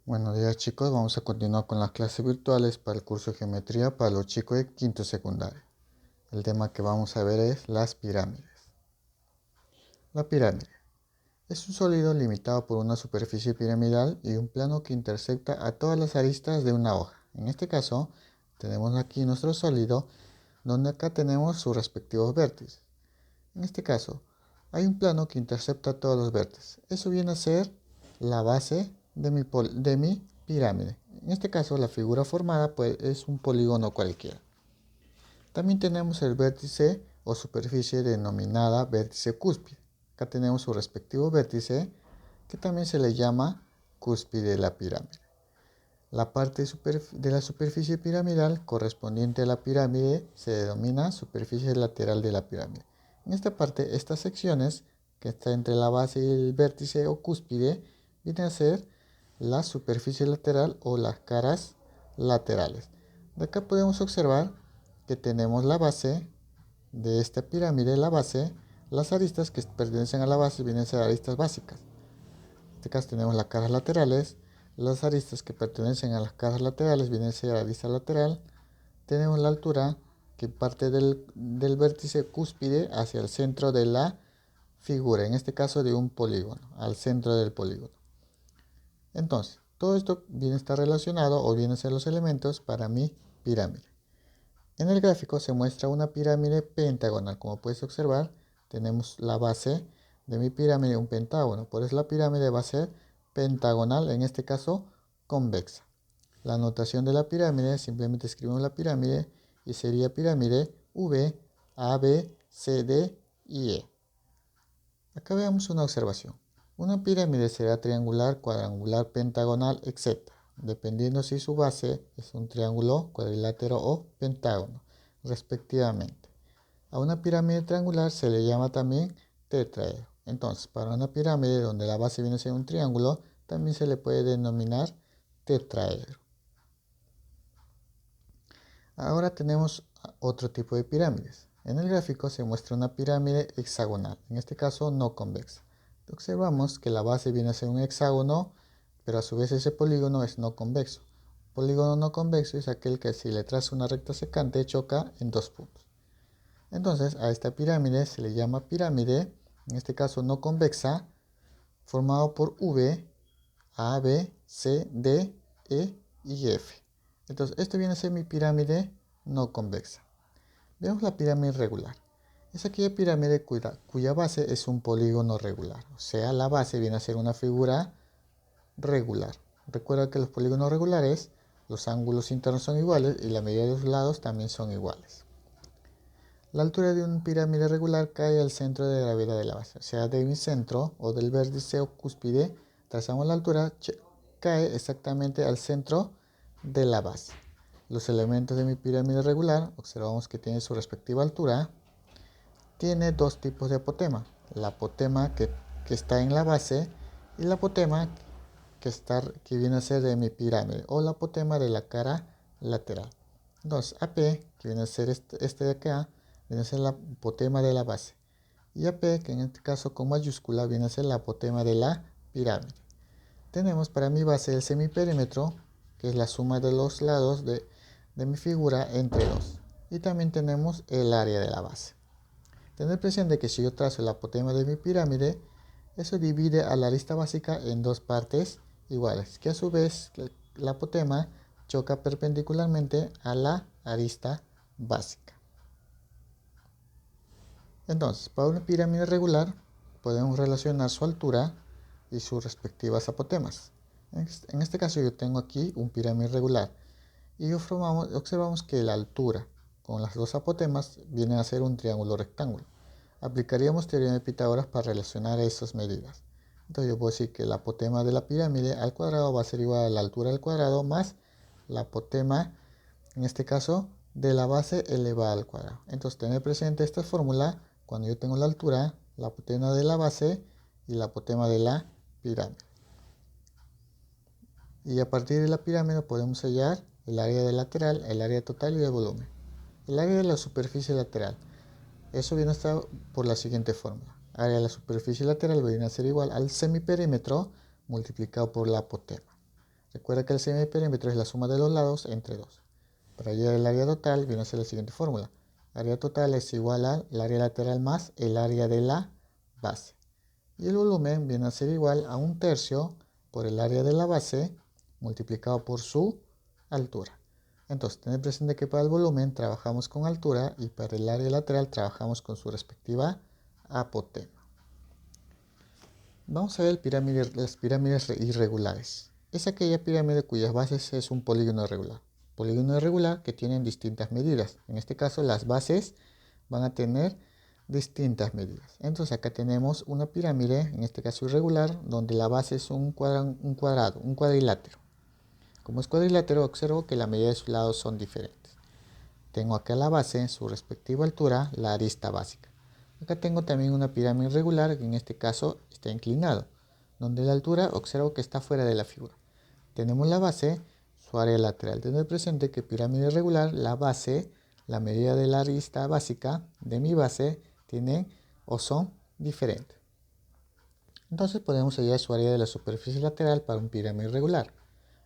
Buenos días chicos, vamos a continuar con las clases virtuales para el curso de geometría para los chicos de quinto secundario. El tema que vamos a ver es las pirámides. La pirámide es un sólido limitado por una superficie piramidal y un plano que intersecta a todas las aristas de una hoja. En este caso, tenemos aquí nuestro sólido, donde acá tenemos sus respectivos vértices. En este caso, hay un plano que intercepta todos los vértices. Eso viene a ser la base de mi pirámide. En este caso, la figura formada es un polígono cualquiera. También tenemos el vértice o superficie denominada vértice cúspide. Acá tenemos su respectivo vértice, que también se le llama cúspide de la pirámide. La parte de la superficie piramidal correspondiente a la pirámide se denomina superficie lateral de la pirámide. En esta parte, estas secciones que está entre la base y el vértice o cúspide vienen a ser la superficie lateral o las caras laterales. De acá podemos observar que tenemos la base de esta pirámide, las aristas que pertenecen a la base vienen a ser aristas básicas. En este caso tenemos las caras laterales. Las aristas que pertenecen a las caras laterales vienen a ser arista lateral. Tenemos la altura que parte del vértice cúspide hacia el centro de la figura, en este caso de un polígono, al centro del polígono. Entonces, todo esto viene a estar relacionado o vienen a ser los elementos para mi pirámide. En el gráfico se muestra una pirámide pentagonal. Como puedes observar, tenemos la base de mi pirámide, un pentágono. Por eso la pirámide va a ser pentagonal, en este caso convexa. La notación de la pirámide, simplemente escribimos la pirámide y sería pirámide V, A, B, C, D y E. Acá veamos una observación. Una pirámide será triangular, cuadrangular, pentagonal, etc. Dependiendo si su base es un triángulo, cuadrilátero o pentágono, respectivamente. A una pirámide triangular se le llama también tetraedro. Entonces, para una pirámide donde la base viene a ser un triángulo, también se le puede denominar tetraedro. Ahora tenemos otro tipo de pirámides. En el gráfico se muestra una pirámide hexagonal, en este caso no convexa. Observamos que la base viene a ser un hexágono, pero a su vez ese polígono es no convexo. Polígono no convexo es aquel que si le traza una recta secante choca en dos puntos. Entonces a esta pirámide se le llama pirámide, en este caso no convexa, formado por V, A, B, C, D, E y F. Entonces esto viene a ser mi pirámide no convexa. Veamos la pirámide regular. Es aquella pirámide cuya base es un polígono regular. O sea, la base viene a ser una figura regular. Recuerda que los polígonos regulares, los ángulos internos son iguales y la medida de los lados también son iguales. La altura de una pirámide regular cae al centro de gravedad de la base. O sea, de mi centro o del vértice o cúspide, trazamos la altura, cae exactamente al centro de la base. Los elementos de mi pirámide regular, observamos que tiene su respectiva altura. Tiene dos tipos de apotema. La apotema que está en la base y la apotema que viene a ser de mi pirámide o la apotema de la cara lateral. Entonces, AP, que viene a ser este de acá, viene a ser la apotema de la base. Y AP, que en este caso con mayúscula, viene a ser la apotema de la pirámide. Tenemos para mi base el semiperímetro, que es la suma de los lados de mi figura entre dos. Y también tenemos el área de la base. Tener presente que si yo trazo el apotema de mi pirámide, eso divide a la arista básica en dos partes iguales, que a su vez la apotema choca perpendicularmente a la arista básica. Entonces, para una pirámide regular, podemos relacionar su altura y sus respectivas apotemas. En este caso yo tengo aquí un pirámide regular y observamos que la altura con las dos apotemas viene a ser un triángulo rectángulo. Aplicaríamos teorema de Pitágoras para relacionar esas medidas. Entonces yo puedo decir que la apotema de la pirámide al cuadrado va a ser igual a la altura al cuadrado más la apotema, en este caso, de la base elevada al cuadrado. Entonces tener presente esta fórmula cuando yo tengo la altura, la apotema de la base y la apotema de la pirámide. Y a partir de la pirámide podemos hallar el área de lateral, el área total y el volumen. El área de la superficie lateral. Eso viene a estar por la siguiente fórmula. Área de la superficie lateral viene a ser igual al semiperímetro multiplicado por la apotema. Recuerda que el semiperímetro es la suma de los lados entre 2. Para hallar el área total viene a ser la siguiente fórmula. Área total es igual al área lateral más el área de la base. Y el volumen viene a ser igual a 1/3 por el área de la base multiplicado por su altura. Entonces, tener presente que para el volumen trabajamos con altura y para el área lateral trabajamos con su respectiva apotema. Vamos a ver las pirámides irregulares. Es aquella pirámide cuyas bases es un polígono irregular. Polígono irregular que tienen distintas medidas. En este caso, las bases van a tener distintas medidas. Entonces, acá tenemos una pirámide, en este caso irregular, donde la base es un cuadrilátero. Como es cuadrilátero, observo que la medida de sus lados son diferentes. Tengo acá la base, en su respectiva altura, la arista básica. Acá tengo también una pirámide irregular, que en este caso está inclinado, donde la altura observo que está fuera de la figura. Tenemos la base, su área lateral. Tener presente que pirámide irregular, la base, la medida de la arista básica de mi base, tienen o son diferentes. Entonces podemos hallar su área de la superficie lateral para un pirámide irregular.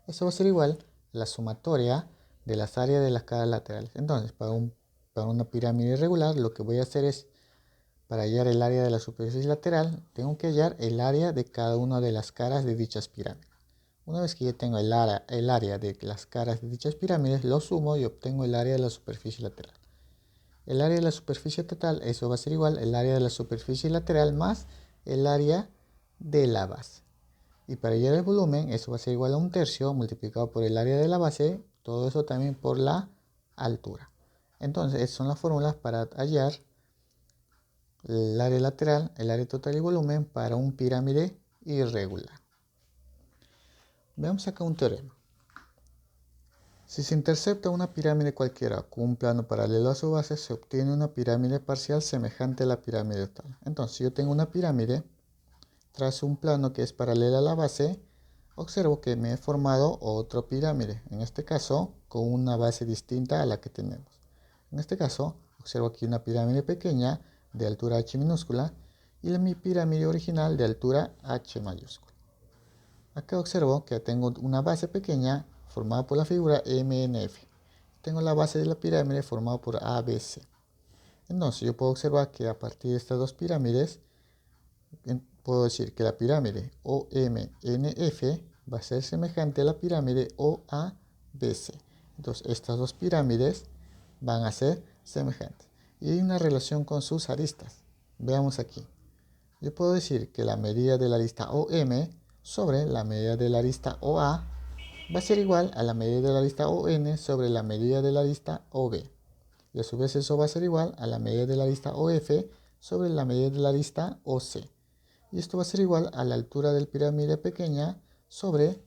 Eso va a ser igual a la sumatoria de las áreas de las caras laterales. Entonces, para una pirámide irregular, lo que voy a hacer es, para hallar el área de la superficie lateral, tengo que hallar el área de cada una de las caras de dichas pirámides. Una vez que yo tengo el área de las caras de dichas pirámides, lo sumo y obtengo el área de la superficie lateral. El área de la superficie total, eso va a ser igual al área de la superficie lateral más el área de la base. Y para hallar el volumen, eso va a ser igual a 1/3 multiplicado por el área de la base, todo eso también por la altura. Entonces, esas son las fórmulas para hallar el área lateral, el área total y volumen para un pirámide irregular. Veamos acá un teorema. Si se intercepta una pirámide cualquiera con un plano paralelo a su base, se obtiene una pirámide parcial semejante a la pirámide total. Entonces, si yo tengo una pirámide, trazo un plano que es paralelo a la base, observo que me he formado otra pirámide, en este caso con una base distinta a la que tenemos. En este caso, observo aquí una pirámide pequeña de altura h minúscula y mi pirámide original de altura h mayúscula. Acá observo que tengo una base pequeña formada por la figura MNF. Tengo la base de la pirámide formada por ABC. Entonces yo puedo observar que a partir de estas dos pirámides, puedo decir que la pirámide OMNF va a ser semejante a la pirámide OABC. Entonces estas dos pirámides van a ser semejantes. Y hay una relación con sus aristas. Veamos aquí. Yo puedo decir que la medida de la arista OM sobre la medida de la arista OA va a ser igual a la medida de la arista ON sobre la medida de la arista OB. Y a su vez eso va a ser igual a la medida de la arista OF sobre la medida de la arista OC. Y esto va a ser igual a la altura de la pirámide pequeña sobre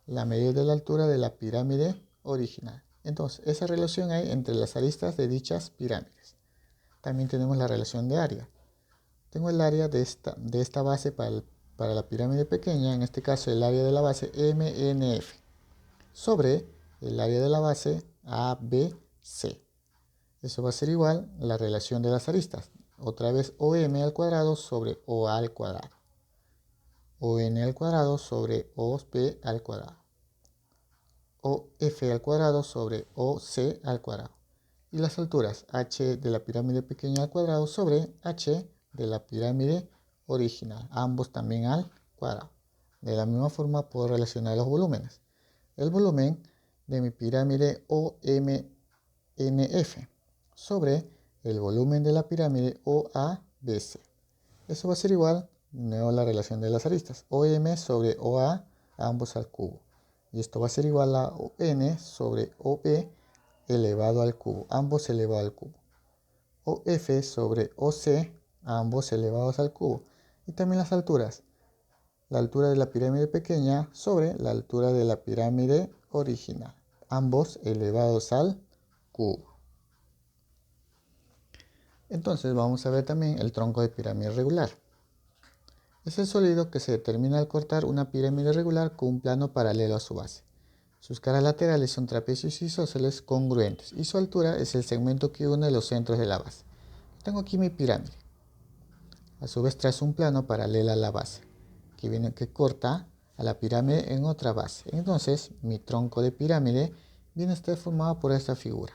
la medida de la altura de la pirámide original. Entonces, esa relación hay entre las aristas de dichas pirámides. También tenemos la relación de área. Tengo el área de esta base para la pirámide pequeña, en este caso el área de la base MNF, sobre el área de la base ABC. Eso va a ser igual a la relación de las aristas. Otra vez OM al cuadrado sobre OA al cuadrado. ON al cuadrado sobre OB al cuadrado. OF al cuadrado sobre OC al cuadrado. Y las alturas h de la pirámide pequeña al cuadrado sobre h de la pirámide original, ambos también al cuadrado. De la misma forma puedo relacionar los volúmenes. El volumen de mi pirámide OMNF sobre el volumen de la pirámide OABC. Eso va a ser igual, de nuevo, a la relación de las aristas. OM sobre OA, ambos al cubo. Y esto va a ser igual a ON sobre OB elevado al cubo, ambos elevado al cubo. OF sobre OC, ambos elevados al cubo. Y también las alturas. La altura de la pirámide pequeña sobre la altura de la pirámide original, ambos elevados al cubo. Entonces vamos a ver también el tronco de pirámide regular. Es el sólido que se determina al cortar una pirámide regular con un plano paralelo a su base. Sus caras laterales son trapecios isósceles congruentes y su altura es el segmento que une los centros de la base. Tengo aquí mi pirámide. A su vez trazo un plano paralelo a la base, que corta a la pirámide en otra base. Entonces mi tronco de pirámide viene a estar formado por esta figura,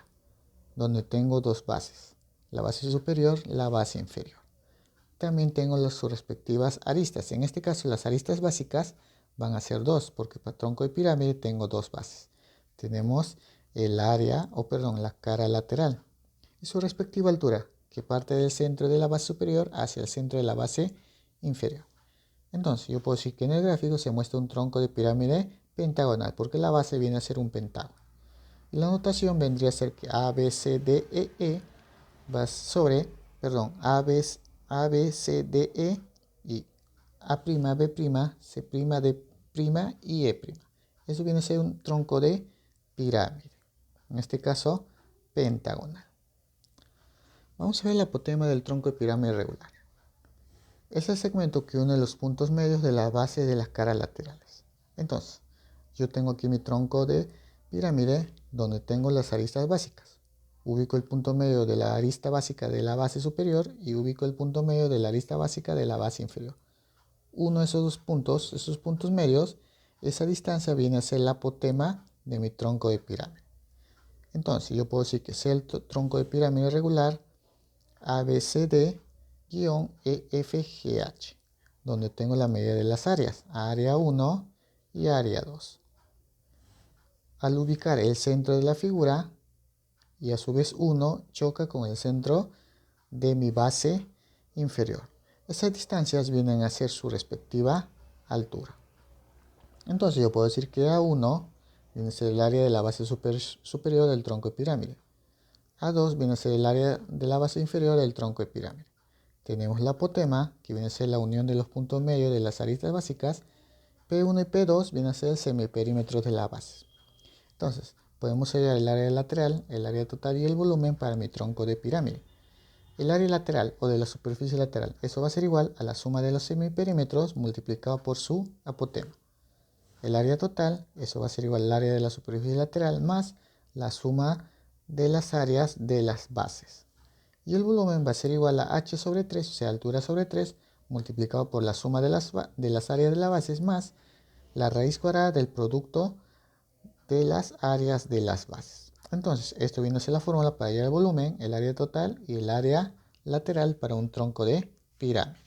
donde tengo dos bases, la base superior y la base inferior. También tengo sus respectivas aristas. En este caso las aristas básicas van a ser dos, porque para tronco de pirámide tengo dos bases. Tenemos el área, la cara lateral y su respectiva altura, que parte del centro de la base superior hacia el centro de la base inferior. Entonces yo puedo decir que en el gráfico se muestra un tronco de pirámide pentagonal, porque la base viene a ser un pentágono. Y la notación vendría a ser que A, B, C, D, E va sobre, A, B, C, D, E y A', B', C', D' y E'. Eso viene a ser un tronco de pirámide, en este caso pentagonal. Vamos a ver el apotema del tronco de pirámide regular. Es el segmento que une los puntos medios de la base de las caras laterales. Entonces, yo tengo aquí mi tronco de pirámide donde tengo las aristas básicas. Ubico el punto medio de la arista básica de la base superior y ubico el punto medio de la arista básica de la base inferior. Uno de esos puntos medios, esa distancia viene a ser el apotema de mi tronco de pirámide. Entonces, yo puedo decir que es el tronco de pirámide regular ABCD EFGH, donde tengo la medida de las áreas, área 1 y área 2. Al ubicar el centro de la figura, y a su vez 1 choca con el centro de mi base inferior. Esas distancias vienen a ser su respectiva altura. Entonces yo puedo decir que A1 viene a ser el área de la base superior del tronco de pirámide. A2 viene a ser el área de la base inferior del tronco de pirámide. Tenemos el apotema, que viene a ser la unión de los puntos medios de las aristas básicas. P1 y P2 viene a ser el semiperímetro de la base. Entonces, podemos hallar el área lateral, el área total y el volumen para mi tronco de pirámide. El área lateral o de la superficie lateral, eso va a ser igual a la suma de los semiperímetros multiplicado por su apotema. El área total, eso va a ser igual al área de la superficie lateral más la suma de las áreas de las bases. Y el volumen va a ser igual a h sobre 3, o sea, altura sobre 3, multiplicado por la suma de las áreas de las bases más la raíz cuadrada del producto de las áreas de las bases. Entonces, esto viene a ser la fórmula para hallar el volumen, el área total y el área lateral para un tronco de pirámide.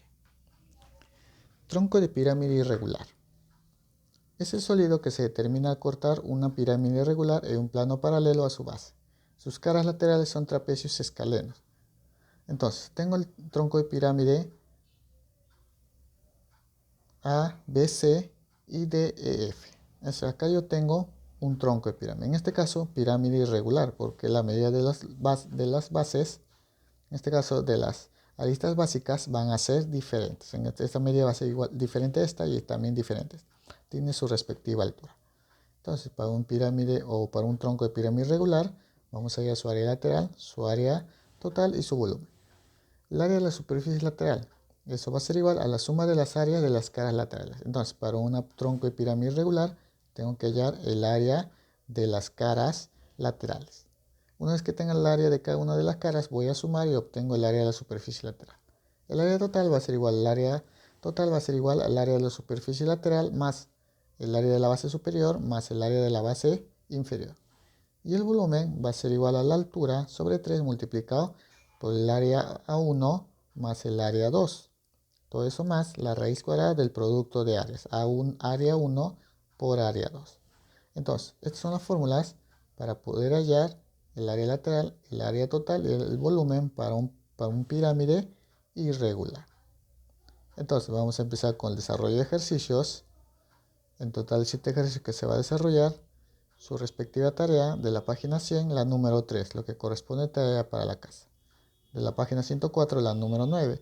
Tronco de pirámide irregular. Es el sólido que se determina al cortar una pirámide irregular en un plano paralelo a su base. Sus caras laterales son trapecios escalenos. Entonces, tengo el tronco de pirámide A, B, C y D, E, F. Acá yo tengo un tronco de pirámide. En este caso, pirámide irregular, porque la medida de las bases, en este caso de las aristas básicas, van a ser diferentes. Esta medida va a ser igual, diferente a esta y también diferente. Tiene su respectiva altura. Entonces, para un pirámide o para un tronco de pirámide irregular, vamos a hallar su área lateral, su área total y su volumen. El área de la superficie lateral, eso va a ser igual a la suma de las áreas de las caras laterales. Entonces, para un tronco de pirámide irregular, tengo que hallar el área de las caras laterales. Una vez que tenga el área de cada una de las caras, voy a sumar y obtengo el área de la superficie lateral. El área total va a ser igual al área de la superficie lateral más el área de la base superior más el área de la base inferior. Y el volumen va a ser igual a la altura sobre 3 multiplicado por el área A1 más el área 2. Todo eso más la raíz cuadrada del producto de áreas. Área 1 por área 2. Entonces, estas son las fórmulas para poder hallar el área lateral, el área total y el volumen para un pirámide irregular. Entonces, vamos a empezar con el desarrollo de ejercicios. En total, 7 ejercicios que se va a desarrollar. Su respectiva tarea de la página 100, la número 3, lo que corresponde a tarea para la casa. De la página 104, la número 9.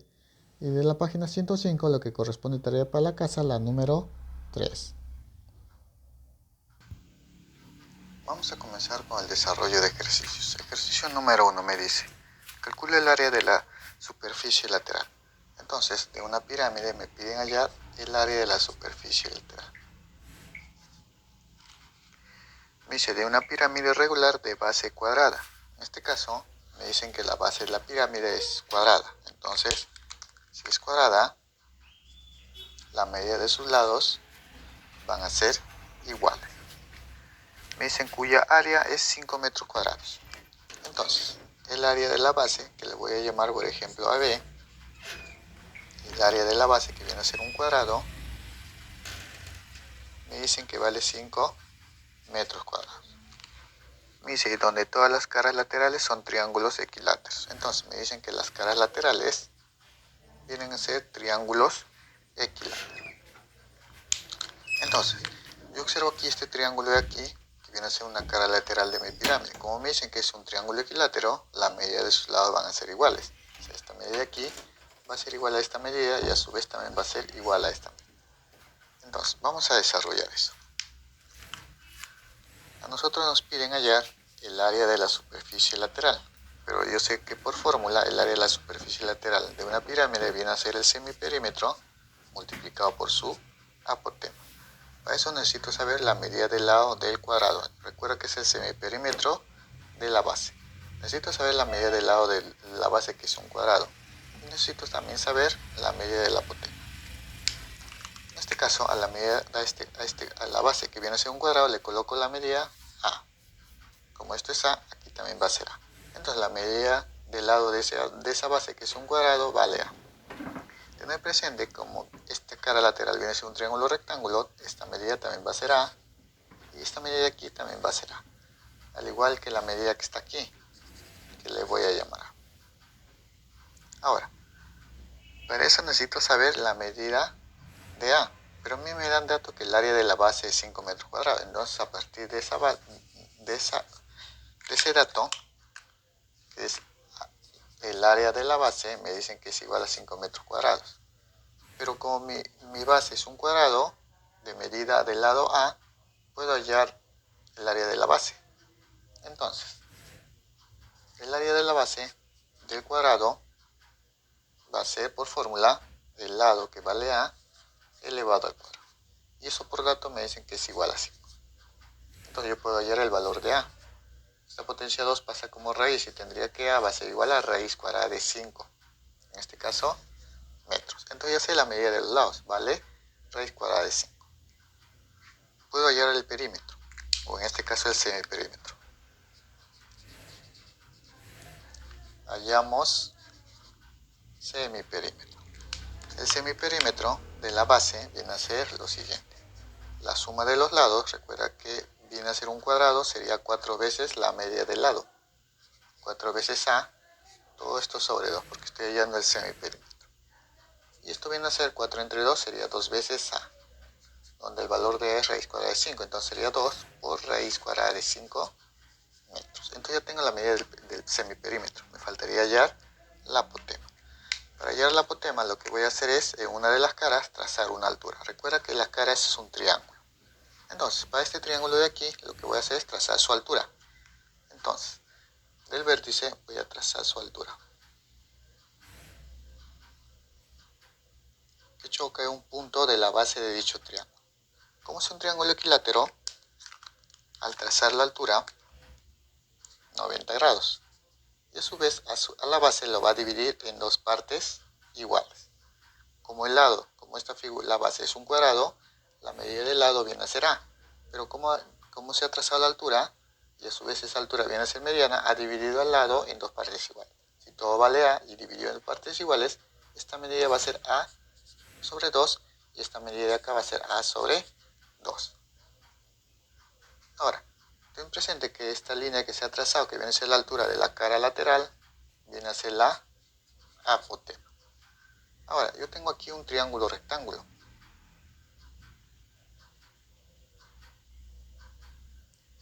Y de la página 105, lo que corresponde a tarea para la casa, la número 3. Vamos a comenzar con el desarrollo de ejercicios. Ejercicio número 1 me dice, calcula el área de la superficie lateral. Entonces, de una pirámide me piden hallar el área de la superficie lateral. Me dice de una pirámide irregular de base cuadrada. En este caso, me dicen que la base de la pirámide es cuadrada. Entonces, si es cuadrada, la medida de sus lados van a ser iguales. Me dicen cuya área es 5 metros cuadrados. Entonces, el área de la base, que le voy a llamar por ejemplo AB, el área de la base que viene a ser un cuadrado, me dicen que vale 5 metros cuadrados. Me dice donde todas las caras laterales son triángulos equiláteros. Entonces me dicen que las caras laterales vienen a ser triángulos equiláteros. Entonces, yo observo aquí este triángulo de aquí, que viene a ser una cara lateral de mi pirámide. Como me dicen que es un triángulo equilátero, la medida de sus lados van a ser iguales. O sea, esta medida de aquí va a ser igual a esta medida y a su vez también va a ser igual a esta medida. Entonces, vamos a desarrollar eso. A nosotros nos piden hallar el área de la superficie lateral, pero yo sé que por fórmula el área de la superficie lateral de una pirámide viene a ser el semiperímetro multiplicado por su apotema. Para eso necesito saber la medida del lado del cuadrado. Recuerda que es el semiperímetro de la base. Necesito saber la medida del lado de la base, que es un cuadrado. Y necesito también saber la medida del apotema. En este caso, a la medida a la base que viene a ser un cuadrado le coloco la medida A. Como esto es A, aquí también va a ser A. Entonces la medida del lado de esa base, que es un cuadrado, vale A. Tener presente, como esta cara lateral viene a ser un triángulo rectángulo, esta medida también va a ser A, y esta medida de aquí también va a ser A. Al igual que la medida que está aquí, que le voy a llamar A. Ahora, para eso necesito saber la medida de A, pero a mí me dan dato que el área de la base es 5 metros cuadrados. Entonces, a partir de ese dato, que es el área de la base, me dicen que es igual a 5 metros cuadrados. Pero como mi base es un cuadrado, de medida del lado A, puedo hallar el área de la base. Entonces, el área de la base del cuadrado va a ser por fórmula el lado que vale A elevado al cuadrado. Y eso por dato me dicen que es igual a 5. Entonces yo puedo hallar el valor de A. Esta potencia 2 pasa como raíz y tendría que A va a ser igual a raíz cuadrada de 5. En este caso, metros. Entonces ya sé la medida de los lados, vale raíz cuadrada de 5. Puedo hallar el perímetro, o en este caso el semiperímetro. Hallamos semiperímetro. El semiperímetro de la base viene a ser lo siguiente. La suma de los lados, recuerda que viene a ser un cuadrado, sería 4 veces la media del lado. 4 veces A, todo esto sobre 2, porque estoy hallando el semiperímetro. Y esto viene a ser 4 entre 2, sería 2 veces A, donde el valor de A es raíz cuadrada de 5, entonces sería 2 por raíz cuadrada de 5 metros. Entonces ya tengo la medida del semiperímetro, me faltaría hallar la apotema. Para hallar la apotema lo que voy a hacer es, en una de las caras, trazar una altura. Recuerda que la cara es un triángulo. Entonces, para este triángulo de aquí, lo que voy a hacer es trazar su altura. Entonces, del vértice voy a trazar su altura. Que choca un punto de la base de dicho triángulo. Como es un triángulo equilátero, al trazar la altura, 90 grados. Y a su vez, a la base lo va a dividir en dos partes iguales. Como la base es un cuadrado, la medida del lado viene a ser A. Pero como se ha trazado la altura, y a su vez esa altura viene a ser mediana, ha dividido al lado en dos partes iguales. Si todo vale A y dividido en partes iguales, esta medida va a ser A sobre 2 y esta medida de acá va a ser A sobre 2. Ahora, ten presente que esta línea que se ha trazado, que viene a ser la altura de la cara lateral, viene a ser la apotema. Ahora, yo tengo aquí un triángulo rectángulo.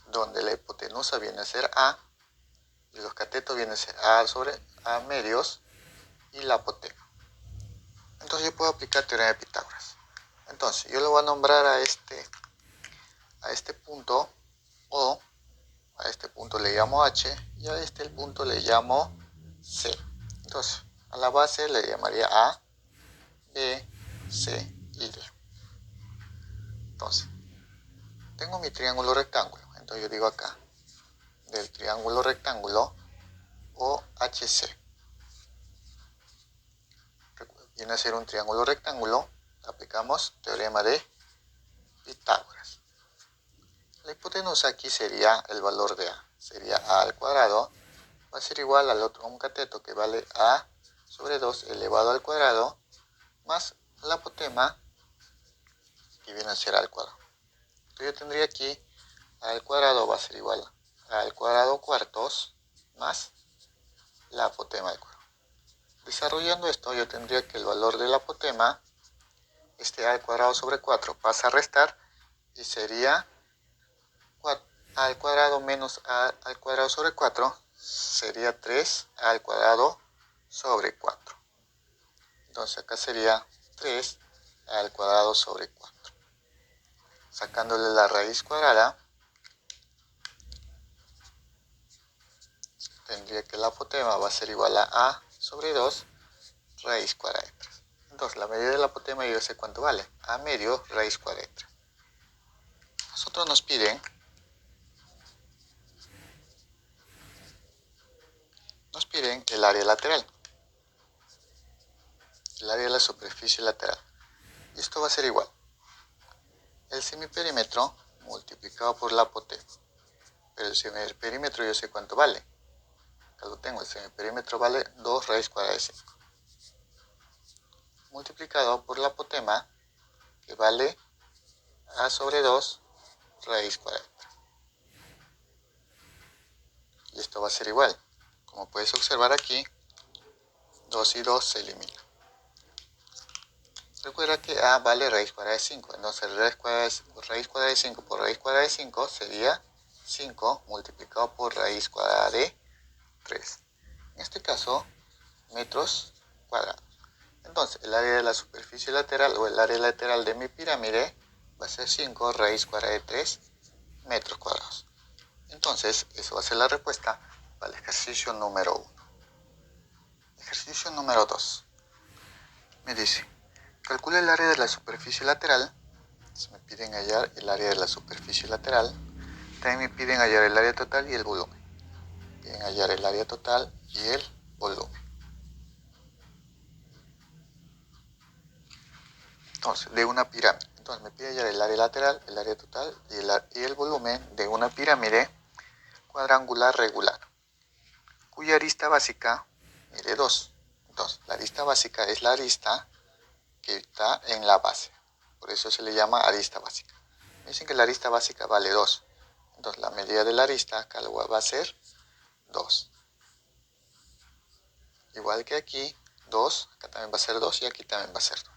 Donde la hipotenusa viene a ser A y los catetos vienen a ser A sobre A medios y la apotema. Entonces yo puedo aplicar teorema de Pitágoras. Entonces yo lo voy a nombrar a este punto O, a este punto le llamo H y a este punto le llamo C. Entonces a la base le llamaría A, B, C y D. Entonces tengo mi triángulo rectángulo. Entonces yo digo acá, del triángulo rectángulo OHC. Viene a ser un triángulo rectángulo, aplicamos teorema de Pitágoras. La hipotenusa aquí sería el valor de a. Sería a al cuadrado. Va a ser igual al otro, un cateto que vale a sobre 2 elevado al cuadrado más la apotema que viene a ser a al cuadrado. Entonces yo tendría aquí a al cuadrado va a ser igual a al cuadrado cuartos más la apotema al cuadrado. Desarrollando esto yo tendría que el valor de la apotema, a al cuadrado sobre 4 pasa a restar y sería a al cuadrado menos a al cuadrado sobre 4 sería 3 al cuadrado sobre 4. Entonces acá sería 3 al cuadrado sobre 4. Sacándole la raíz cuadrada, tendría que la apotema va a ser igual a sobre 2 raíz cuadrada de 3. Entonces la medida de la apotema yo sé cuánto vale. A medio raíz cuadrada de 3. Nosotros nos piden el área lateral. El área de la superficie lateral. Y esto va a ser igual. El semiperímetro multiplicado por la apotema. Pero el semiperímetro yo sé cuánto vale. Acá lo tengo, el semiperímetro vale 2 raíz cuadrada de 5. Multiplicado por la apotema, que vale a sobre 2 raíz cuadrada. Y esto va a ser igual. Como puedes observar aquí, 2 y 2 se eliminan. Recuerda que a vale raíz cuadrada de 5. Entonces raíz cuadrada de 5 por raíz cuadrada de 5 sería 5 multiplicado por raíz cuadrada de 3. En este caso, metros cuadrados. Entonces, el área de la superficie lateral o el área lateral de mi pirámide va a ser 5 raíz cuadrada de 3 metros cuadrados. Entonces, eso va a ser la respuesta para el ejercicio número 1. Ejercicio número 2. Me dice, calcula el área de la superficie lateral. Se me piden hallar el área de la superficie lateral. También me piden hallar el área total y el volumen. Piden hallar el área total y el volumen. Entonces, de una pirámide. Entonces, me pide hallar el área lateral, el área total y el volumen de una pirámide cuadrangular regular, cuya arista básica mide 2. Entonces, la arista básica es la arista que está en la base. Por eso se le llama arista básica. Me dicen que la arista básica vale 2. Entonces, la medida de la arista acá va a ser 2. Igual que aquí, 2, acá también va a ser 2 y aquí también va a ser 2.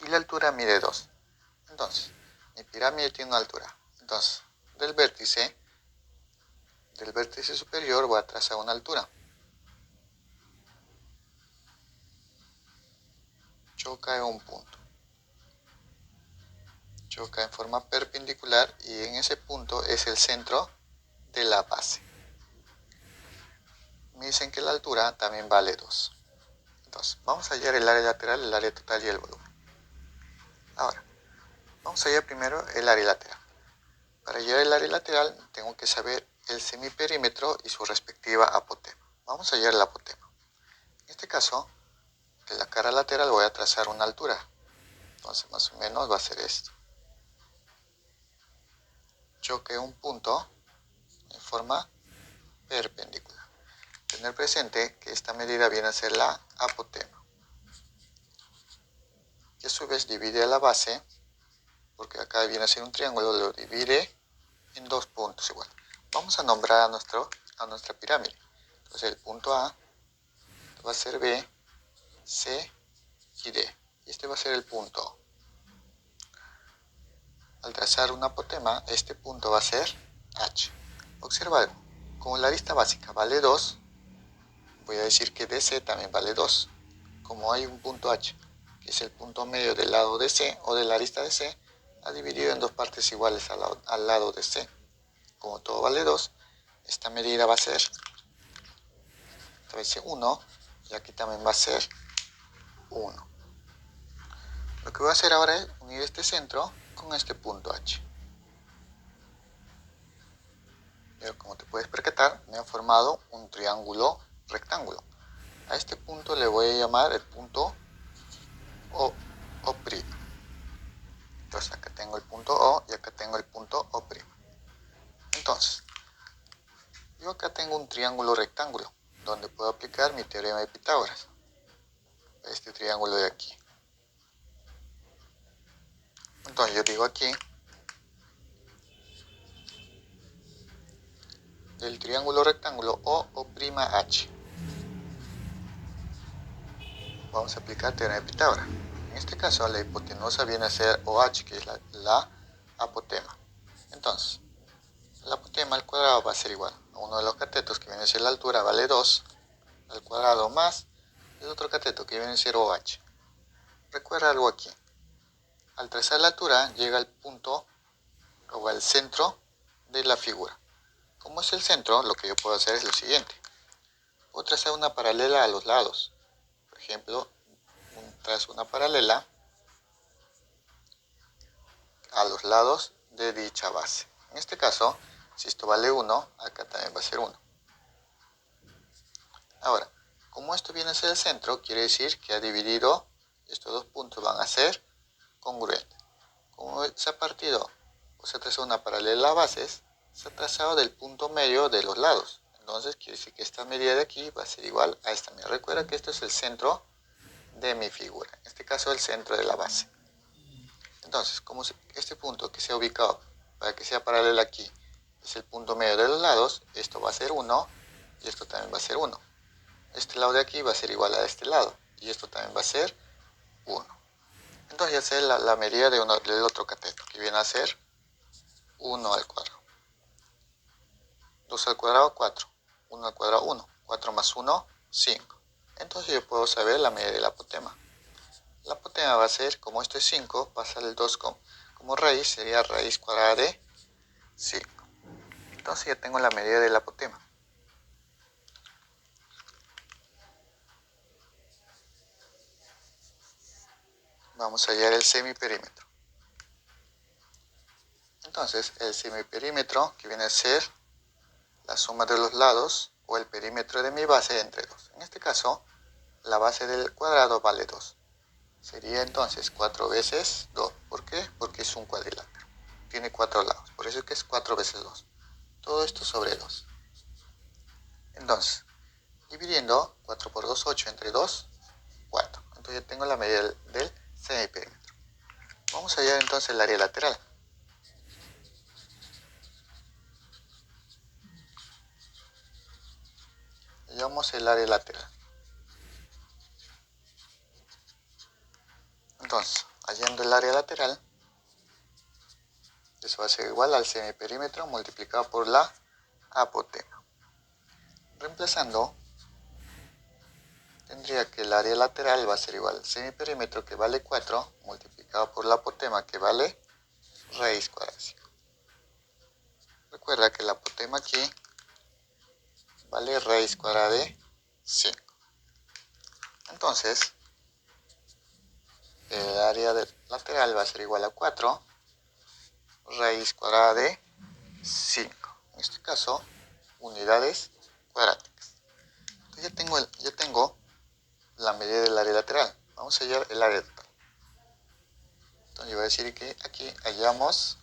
Y la altura mide 2. Entonces, mi pirámide tiene una altura. Entonces, del vértice superior voy a trazar una altura. Choca en un punto. Choca en forma perpendicular y en ese punto es el centro de la base. Me dicen que la altura también vale 2. Entonces, vamos a hallar el área lateral, el área total y el volumen. Ahora, vamos a hallar primero el área lateral. Para hallar el área lateral tengo que saber el semiperímetro y su respectiva apotema. Vamos a hallar la apotema. En este caso, de la cara lateral voy a trazar una altura. Entonces, más o menos va a ser esto. Choque un punto en forma perpendicular. Tener presente que esta medida viene a ser la apotema. Y a su vez divide a la base, porque acá viene a ser un triángulo, lo divide en 2 puntos igual. Vamos a nombrar a nuestra pirámide. Entonces el punto A va a ser B, C y D. Y este va a ser el punto O. Al trazar una apotema, este punto va a ser H. Observa algo. Como la arista básica vale 2, voy a decir que DC también vale 2. Como hay un punto H, que es el punto medio del lado de C o de la arista de C, ha dividido en 2 partes iguales al lado de C. Como todo vale 2, esta medida va a ser 1 y aquí también va a ser 1. Lo que voy a hacer ahora es unir este centro con este punto H. Pero como te puedes percatar, me han formado un triángulo rectángulo. A este punto le voy a llamar el punto O'. Entonces acá tengo tengo el punto O y acá tengo el punto O'. Entonces, yo acá tengo un triángulo rectángulo, donde puedo aplicar mi teorema de Pitágoras. Este triángulo de aquí. Entonces yo digo aquí, del triángulo rectángulo O'H, vamos a aplicar teorema de Pitágoras. En este caso la hipotenusa viene a ser OH, que es la apotema. Entonces, la apotema al cuadrado va a ser igual a uno de los catetos, que viene a ser la altura, vale 2 al cuadrado, más el otro cateto, que viene a ser OH. Recuerda algo aquí. Al trazar la altura llega al punto o al centro de la figura. Como es el centro, lo que yo puedo hacer es lo siguiente. Puedo trazar una paralela a los lados. Por ejemplo, trazo una paralela a los lados de dicha base. En este caso, si esto vale 1, acá también va a ser 1. Ahora, como esto viene a ser el centro, quiere decir que ha dividido, estos dos puntos van a ser congruentes. Como se ha partido o se ha trazado una paralela a bases, se ha trazado del punto medio de los lados. Entonces quiere decir que esta medida de aquí va a ser igual a esta medida. Recuerda que esto es el centro de mi figura, en este caso el centro de la base. Entonces, como este punto que se ha ubicado para que sea paralelo aquí es el punto medio de los lados, esto va a ser 1 y esto también va a ser 1. Este lado de aquí va a ser igual a este lado y esto también va a ser 1. Entonces ya sé la medida del otro cateto, que viene a ser 1 al cuadrado. 2 al cuadrado, 4. 1 al cuadrado, 1. 4 más 1, 5. Entonces yo puedo saber la medida de la apotema. La apotema va a ser, como esto es 5, pasar el 2 como raíz, sería raíz cuadrada de 5. Entonces ya tengo la medida de la apotema. Vamos a hallar el semiperímetro. Entonces, el semiperímetro, que viene a ser la suma de los lados o el perímetro de mi base entre 2. En este caso, la base del cuadrado vale 2. Sería entonces 4 veces 2. ¿Por qué? Porque es un cuadrilátero. Tiene 4 lados. Por eso es que es 4 veces 2. Todo esto sobre 2. Entonces, dividiendo 4 por 2, 8 entre 2, 4. Entonces ya tengo la medida del semiperímetro. Vamos a hallar entonces el área lateral. Hallamos el área lateral. Entonces, hallando el área lateral, eso va a ser igual al semiperímetro multiplicado por la apotema. Reemplazando, tendría que el área lateral va a ser igual al semiperímetro, que vale 4, multiplicado por la apotema, que vale raíz cuadrada de 5. Recuerda que la apotema aquí vale raíz cuadrada de 5. Entonces, el área lateral va a ser igual a 4 raíz cuadrada de 5. En este caso, unidades cuadráticas. Entonces ya tengo la medida del área lateral. Vamos a hallar el área total. Entonces yo voy a decir que aquí hallamos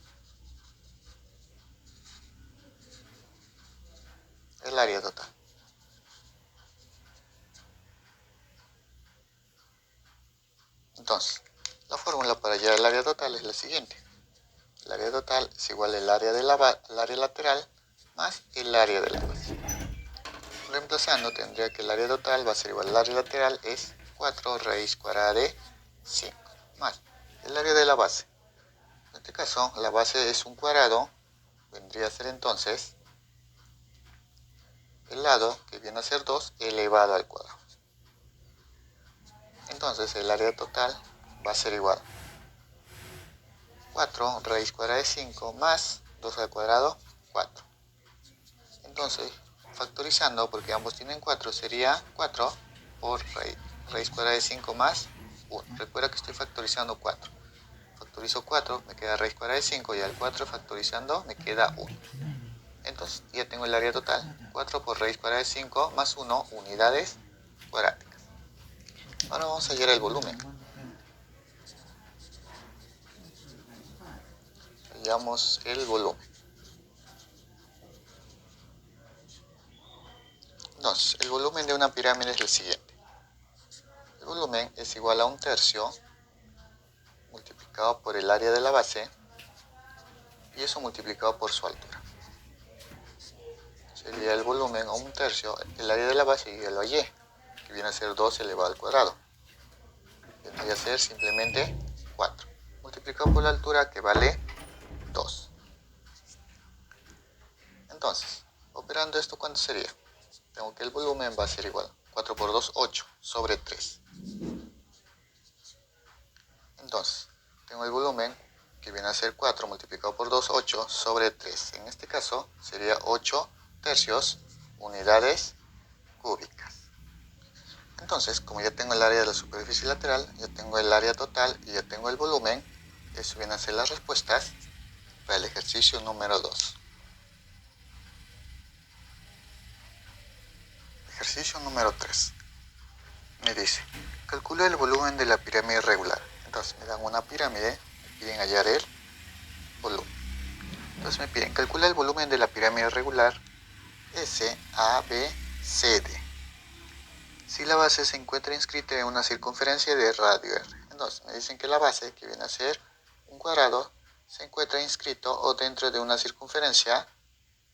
el área total. Entonces, la fórmula para hallar el área total es la siguiente. El área total es igual al área área lateral más el área de la base. Reemplazando, tendría que el área total va a ser igual al área lateral, es 4 raíz cuadrada de 5, más el área de la base. En este caso, la base es un cuadrado, vendría a ser entonces el lado, que viene a ser 2, elevado al cuadrado. Entonces, el área total va a ser igual 4 raíz cuadrada de 5 más 2 al cuadrado, 4. Entonces, factorizando, porque ambos tienen 4, sería 4 por raíz cuadrada de 5 más 1. Recuerda que estoy factorizando 4. Factorizo 4, me queda raíz cuadrada de 5, y al 4 factorizando me queda 1. Entonces ya tengo el área total. 4 por raíz cuadrada de 5 más 1, unidades cuadráticas. Ahora vamos a hallar el volumen. hallamos el volumen. Entonces, el volumen de una pirámide es el siguiente. El volumen es igual a 1/3 multiplicado por el área de la base y eso multiplicado por su altura. Sería el volumen a 1/3 el área de la base, y ya lo hallé, que viene a ser 2 elevado al cuadrado. Vendría a ser simplemente 4, multiplicado por la altura, que vale 2. Entonces, operando esto, ¿cuánto sería? Tengo que el volumen va a ser igual. 4 por 2, 8, sobre 3. Entonces, tengo el volumen, que viene a ser 4 multiplicado por 2, 8, sobre 3. En este caso, sería 8/3 unidades cúbicas. Entonces, como ya tengo el área de la superficie lateral, ya tengo el área total y ya tengo el volumen, eso viene a ser las respuestas para el ejercicio número 2. Ejercicio número 3. Me dice, calcula el volumen de la pirámide regular. Entonces me dan una pirámide, me piden hallar el volumen. Entonces me piden, calcula el volumen de la pirámide regular SABCD. Si la base se encuentra inscrita en una circunferencia de radio R. Entonces me dicen que la base, que viene a ser un cuadrado, se encuentra inscrito o dentro de una circunferencia,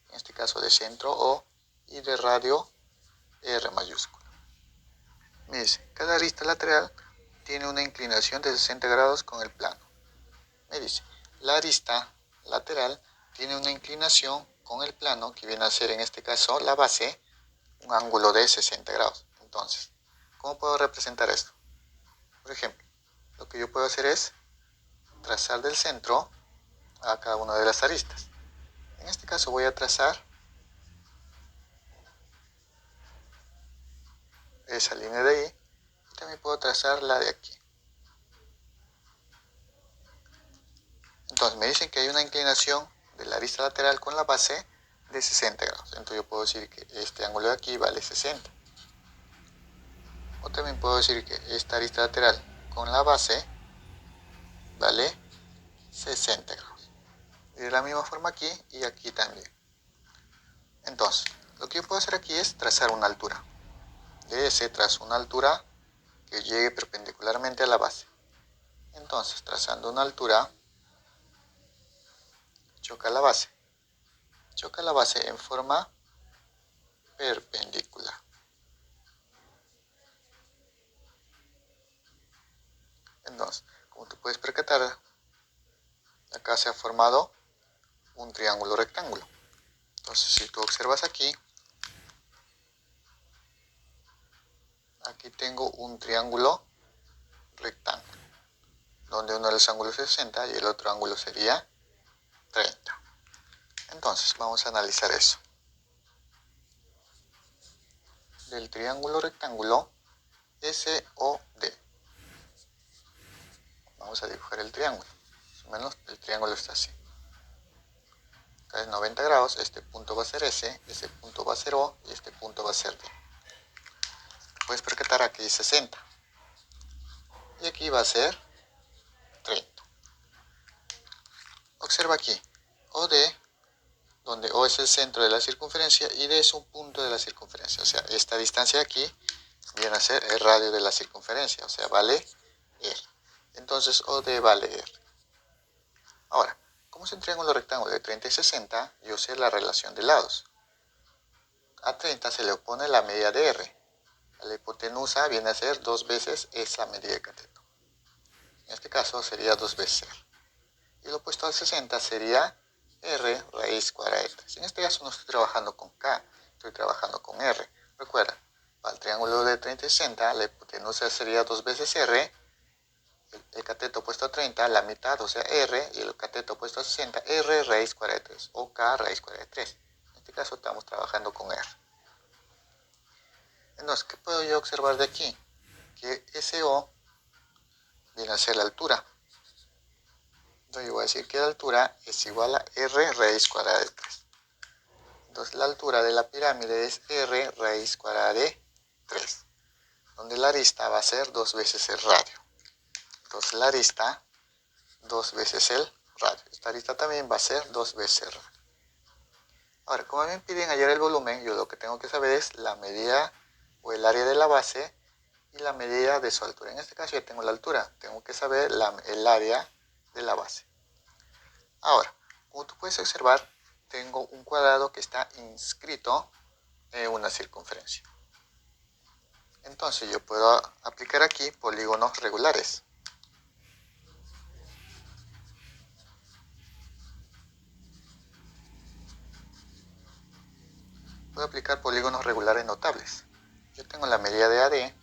en este caso de centro O, y de radio R mayúscula. Me dice, cada arista lateral tiene una inclinación de 60 grados con el plano. Me dice, la arista lateral tiene una inclinación con el plano, que viene a ser en este caso la base, un ángulo de 60 grados. Entonces, ¿cómo puedo representar esto? Por ejemplo, lo que yo puedo hacer es trazar del centro a cada una de las aristas. En este caso voy a trazar esa línea de ahí, y también puedo trazar la de aquí. Entonces me dicen que hay una inclinación de la arista lateral con la base de 60 grados. Entonces yo puedo decir que este ángulo de aquí vale 60. O también puedo decir que esta arista lateral con la base vale 60 grados. Y de la misma forma aquí y aquí también. Entonces, lo que yo puedo hacer aquí es trazar una altura. De ese trazo una altura que llegue perpendicularmente a la base. Entonces, trazando una altura, choca la base. Choca la base en forma perpendicular. Entonces, como te puedes percatar, acá se ha formado un triángulo rectángulo. Entonces, si tú observas aquí tengo un triángulo rectángulo, donde uno de los ángulos es 60 y el otro ángulo sería 30. Entonces, vamos a analizar eso. Del triángulo rectángulo SOD. Vamos a dibujar el triángulo. Más o menos el triángulo está así. Acá es 90 grados, este punto va a ser S, este punto va a ser O y este punto va a ser D. Puedes percatar aquí 60. Y aquí va a ser 30. Observa aquí, OD, donde O es el centro de la circunferencia y D es un punto de la circunferencia. O sea, esta distancia de aquí viene a ser el radio de la circunferencia, o sea, vale R. Entonces OD vale R. Ahora, como es un triángulo rectángulo de 30 y 60, yo sé la relación de lados. A 30 se le opone la media de R. La hipotenusa viene a ser 2 veces esa medida de cateto. En este caso sería 2 veces R. Y lo opuesto al 60 sería R raíz cuadrada de 3. En este caso no estoy trabajando con K, estoy trabajando con R. Recuerda, para el triángulo de 30 y 60, la hipotenusa sería 2 veces R, el cateto opuesto a 30, la mitad, o sea R, y el cateto opuesto a 60, R raíz cuadrada de 3, o K raíz cuadrada de 3. En este caso estamos trabajando con R. Entonces, ¿qué puedo yo observar de aquí? Que SO viene a ser la altura. Entonces yo voy a decir que la altura es igual a R raíz cuadrada de 3. Entonces la altura de la pirámide es R raíz cuadrada de 3, donde la arista va a ser 2 veces el radio. Entonces la arista, 2 veces el radio. Esta arista también va a ser 2 veces radio. Ahora, como me piden hallar el volumen, yo lo que tengo que saber es la medida o el área de la base y la medida de su altura. En este caso ya tengo la altura, tengo que saber el área de la base. Ahora, como tú puedes observar, tengo un cuadrado que está inscrito en una circunferencia. Entonces yo puedo aplicar aquí polígonos regulares. Puedo aplicar polígonos regulares notables. Yo tengo la medida de AD,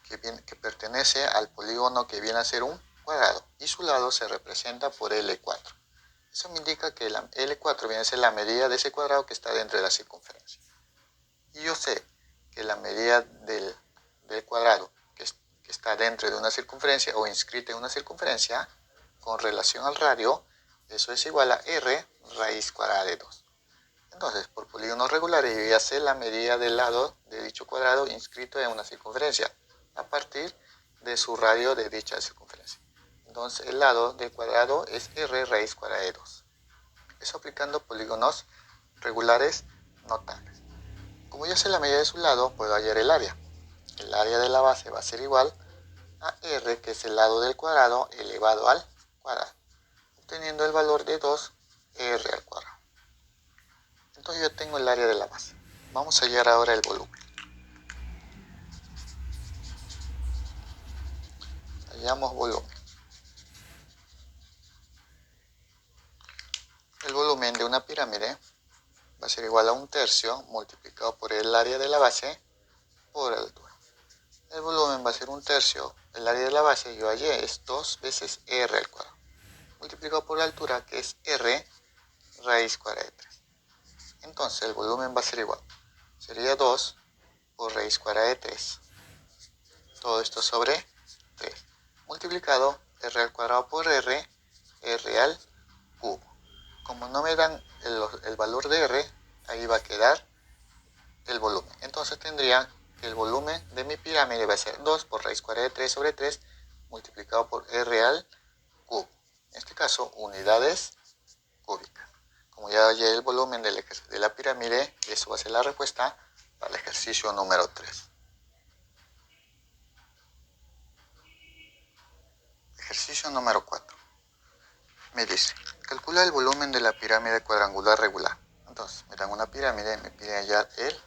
que pertenece al polígono que viene a ser un cuadrado, y su lado se representa por L4. Eso me indica que la L4 viene a ser la medida de ese cuadrado que está dentro de la circunferencia. Y yo sé que la medida del cuadrado que está dentro de una circunferencia o inscrita en una circunferencia, con relación al radio, eso es igual a R raíz cuadrada de 2. Entonces, por polígonos regulares, yo ya sé la medida del lado de dicho cuadrado inscrito en una circunferencia, a partir de su radio de dicha circunferencia. Entonces, el lado del cuadrado es R raíz cuadrada de 2. Eso aplicando polígonos regulares notables. Como ya sé la medida de su lado, puedo hallar el área. El área de la base va a ser igual a R, que es el lado del cuadrado, elevado al cuadrado, obteniendo el valor de 2R al cuadrado. Entonces yo tengo el área de la base. Vamos a hallar ahora el volumen. Hallamos volumen. El volumen de una pirámide va a ser igual a 1/3 multiplicado por el área de la base por la altura. El volumen va a ser 1/3, el área de la base yo hallé es 2 veces R al cuadrado, multiplicado por la altura, que es R raíz cuadrada de 3. Entonces el volumen va a ser igual, sería 2 por raíz cuadrada de 3, todo esto sobre 3, multiplicado R al cuadrado por R, R al cubo. Como no me dan el valor de R, ahí va a quedar el volumen. Entonces tendría que el volumen de mi pirámide va a ser 2 por raíz cuadrada de 3 sobre 3, multiplicado por R al cubo. En este caso, unidades cúbicas. Como ya hallé el volumen de la pirámide, eso va a ser la respuesta para el ejercicio número 3. Ejercicio número 4. Me dice, calcula el volumen de la pirámide cuadrangular regular. Entonces, me dan una pirámide, me piden hallar el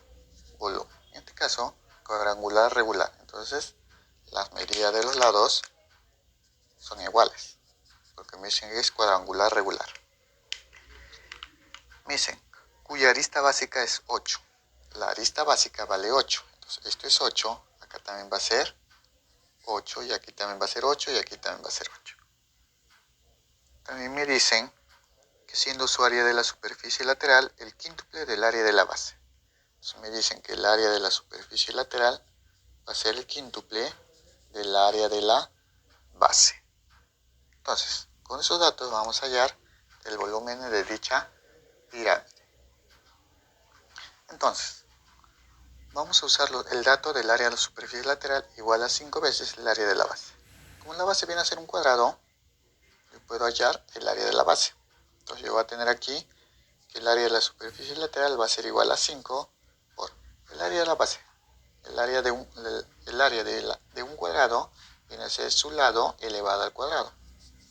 volumen. En este caso, cuadrangular regular. Entonces, las medidas de los lados son iguales, porque me dicen que es cuadrangular regular. Me dicen, cuya arista básica es 8. La arista básica vale 8. Entonces, esto es 8, acá también va a ser 8, y aquí también va a ser 8, y aquí también va a ser 8. También me dicen que siendo su área de la superficie lateral el quíntuple del área de la base. Entonces me dicen que el área de la superficie lateral va a ser el quíntuple del área de la base. Entonces, con esos datos vamos a hallar el volumen de dicha pirámide. Entonces, vamos a usar el dato del área de la superficie lateral igual a 5 veces el área de la base. Como la base viene a ser un cuadrado, yo puedo hallar el área de la base. Entonces yo voy a tener aquí que el área de la superficie lateral va a ser igual a 5 por el área de la base. El área de un cuadrado viene a ser su lado elevado al cuadrado.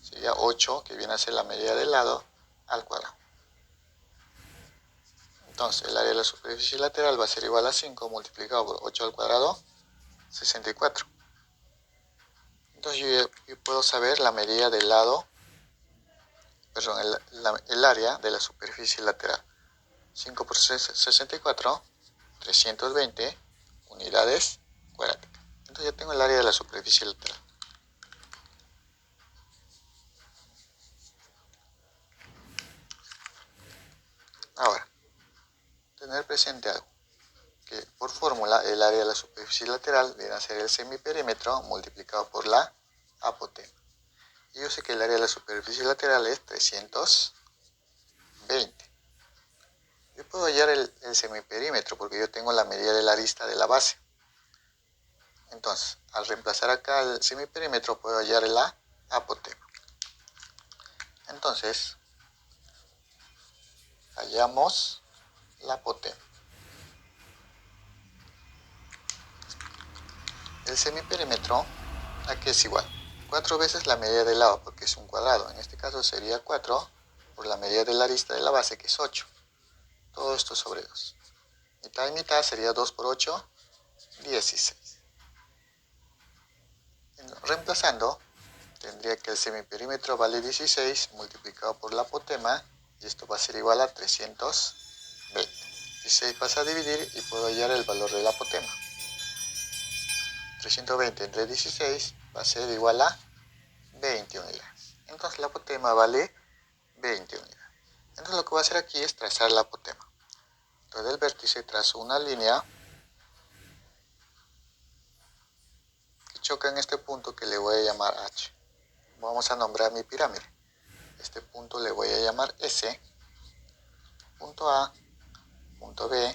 Sería 8, que viene a ser la medida del lado al cuadrado. Entonces el área de la superficie lateral va a ser igual a 5 multiplicado por 8 al cuadrado, 64. Entonces yo puedo saber la medida del lado, perdón, el área de la superficie lateral. 5 por 64, 320 unidades cuadráticas. Entonces ya tengo el área de la superficie lateral. Ahora, tener presente algo, que por fórmula el área de la superficie lateral viene a ser el semiperímetro multiplicado por la apotema. Y yo sé que el área de la superficie lateral es 320. Yo puedo hallar el semiperímetro porque yo tengo la medida de la arista de la base. Entonces, al reemplazar acá el semiperímetro puedo hallar la apotema. Entonces, hallamos la apotema. El semiperímetro aquí es igual. 4 veces la medida del lado porque es un cuadrado. En este caso sería 4 por la medida de la arista de la base que es 8. Todo esto sobre 2. Mitad y mitad sería 2 por 8, 16. Reemplazando, tendría que el semiperímetro vale 16 multiplicado por la apotema y esto va a ser igual a 320. 16 pasa a dividir y puedo hallar el valor del apotema. 320 entre 16 va a ser igual a 20 unidades. Entonces la apotema vale 20 unidades. Entonces lo que voy a hacer aquí es trazar la apotema. Entonces del vértice trazo una línea que choca en este punto que le voy a llamar H. Vamos a nombrar mi pirámide. Este punto le voy a llamar S, punto A, punto B,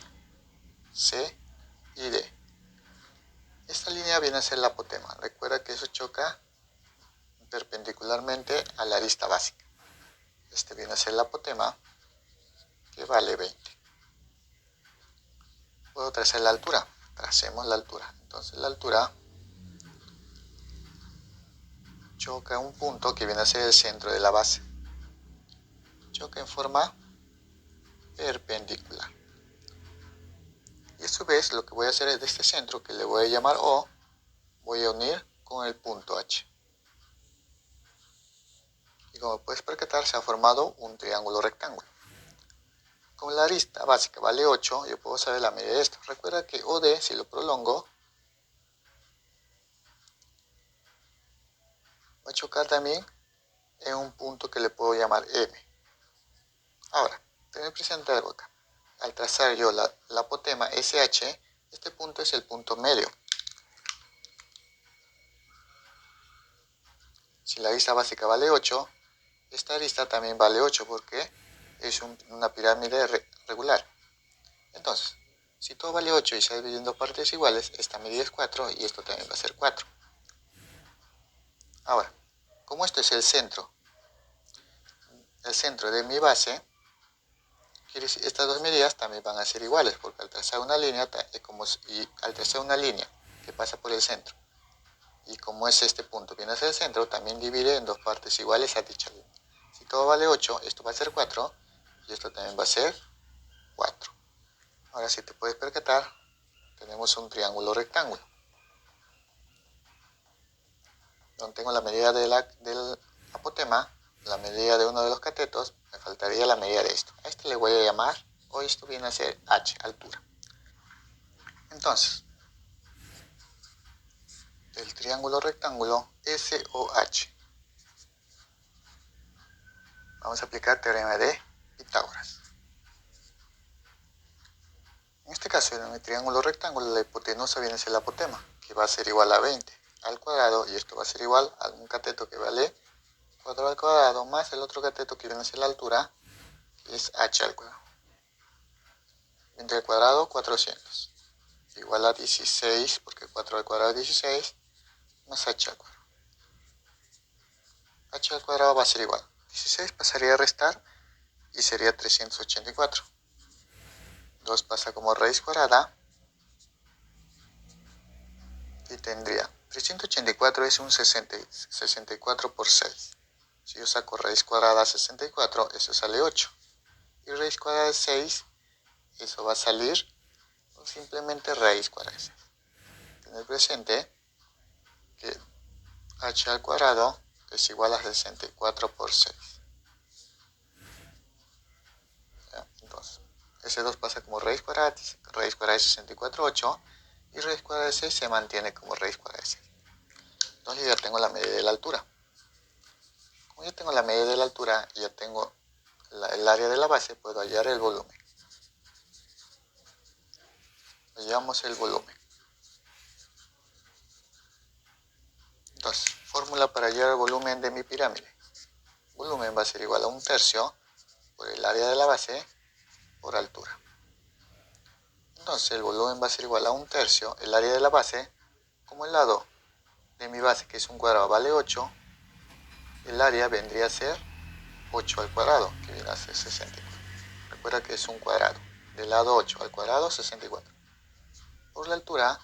C y D. Esta línea viene a ser la apotema. Recuerda que eso choca perpendicularmente a la arista básica. Este viene a ser la apotema que vale 20. Puedo trazar la altura. Tracemos la altura. Entonces la altura choca un punto que viene a ser el centro de la base. Choca en forma perpendicular. Y a su vez lo que voy a hacer es de este centro que le voy a llamar O, voy a unir con el punto H. Y como puedes percatar se ha formado un triángulo rectángulo. Como la arista básica vale 8, yo puedo saber la medida de esto. Recuerda que OD, si lo prolongo, va a chocar también en un punto que le puedo llamar M. Ahora, tened presente algo acá. Al trazar yo la apotema SH, este punto es el punto medio. Si la arista básica vale 8, esta arista también vale 8 porque es una pirámide regular. Entonces, si todo vale 8 y se divide en dos partes iguales, esta medida es 4 y esto también va a ser 4. Ahora, como esto es el centro de mi base, quiere decir estas dos medidas también van a ser iguales porque al trazar una línea que pasa por el centro y como es este punto viene a ser el centro, también divide en dos partes iguales a dicha línea. Si todo vale 8, esto va a ser 4 y esto también va a ser 4. Ahora si te puedes percatar, tenemos un triángulo rectángulo. Donde tengo la medida del apotema, la medida de uno de los catetos, me faltaría la medida de esto. A este le voy a llamar, o esto viene a ser H, altura. Entonces, del triángulo rectángulo SOH, vamos a aplicar teorema de Pitágoras. En este caso, en el triángulo rectángulo, la hipotenusa viene a ser la apotema, que va a ser igual a 20 al cuadrado, y esto va a ser igual a un cateto que vale 4 al cuadrado, más el otro cateto que viene a ser la altura, que es H al cuadrado. 20 al cuadrado, 400. Igual a 16, porque 4 al cuadrado es 16, más H al cuadrado. H al cuadrado va a ser igual. 16 pasaría a restar y sería 384. 2 pasa como raíz cuadrada y tendría 384 es un 64 por 6. Si yo saco raíz cuadrada de 64, eso sale 8. Y raíz cuadrada de 6, eso va a salir simplemente raíz cuadrada de 6. Tener presente que H al cuadrado es igual a 64 por 6. ¿Ya? Entonces, ese 2 pasa como raíz cuadrada de 64, 8. Y raíz cuadrada de 6 se mantiene como raíz cuadrada de 6. Entonces ya tengo la medida de la altura. Como ya tengo la medida de la altura y ya tengo el área de la base, puedo hallar el volumen. Hallamos el volumen. Entonces, fórmula para hallar el volumen de mi pirámide. Volumen va a ser igual a 1/3 por el área de la base por altura. Entonces el volumen va a ser igual a 1/3 el área de la base, como el lado de mi base que es un cuadrado vale 8, el área vendría a ser 8 al cuadrado, que viene a ser 64. Recuerda que es un cuadrado. Del lado 8 al cuadrado, 64. Por la altura,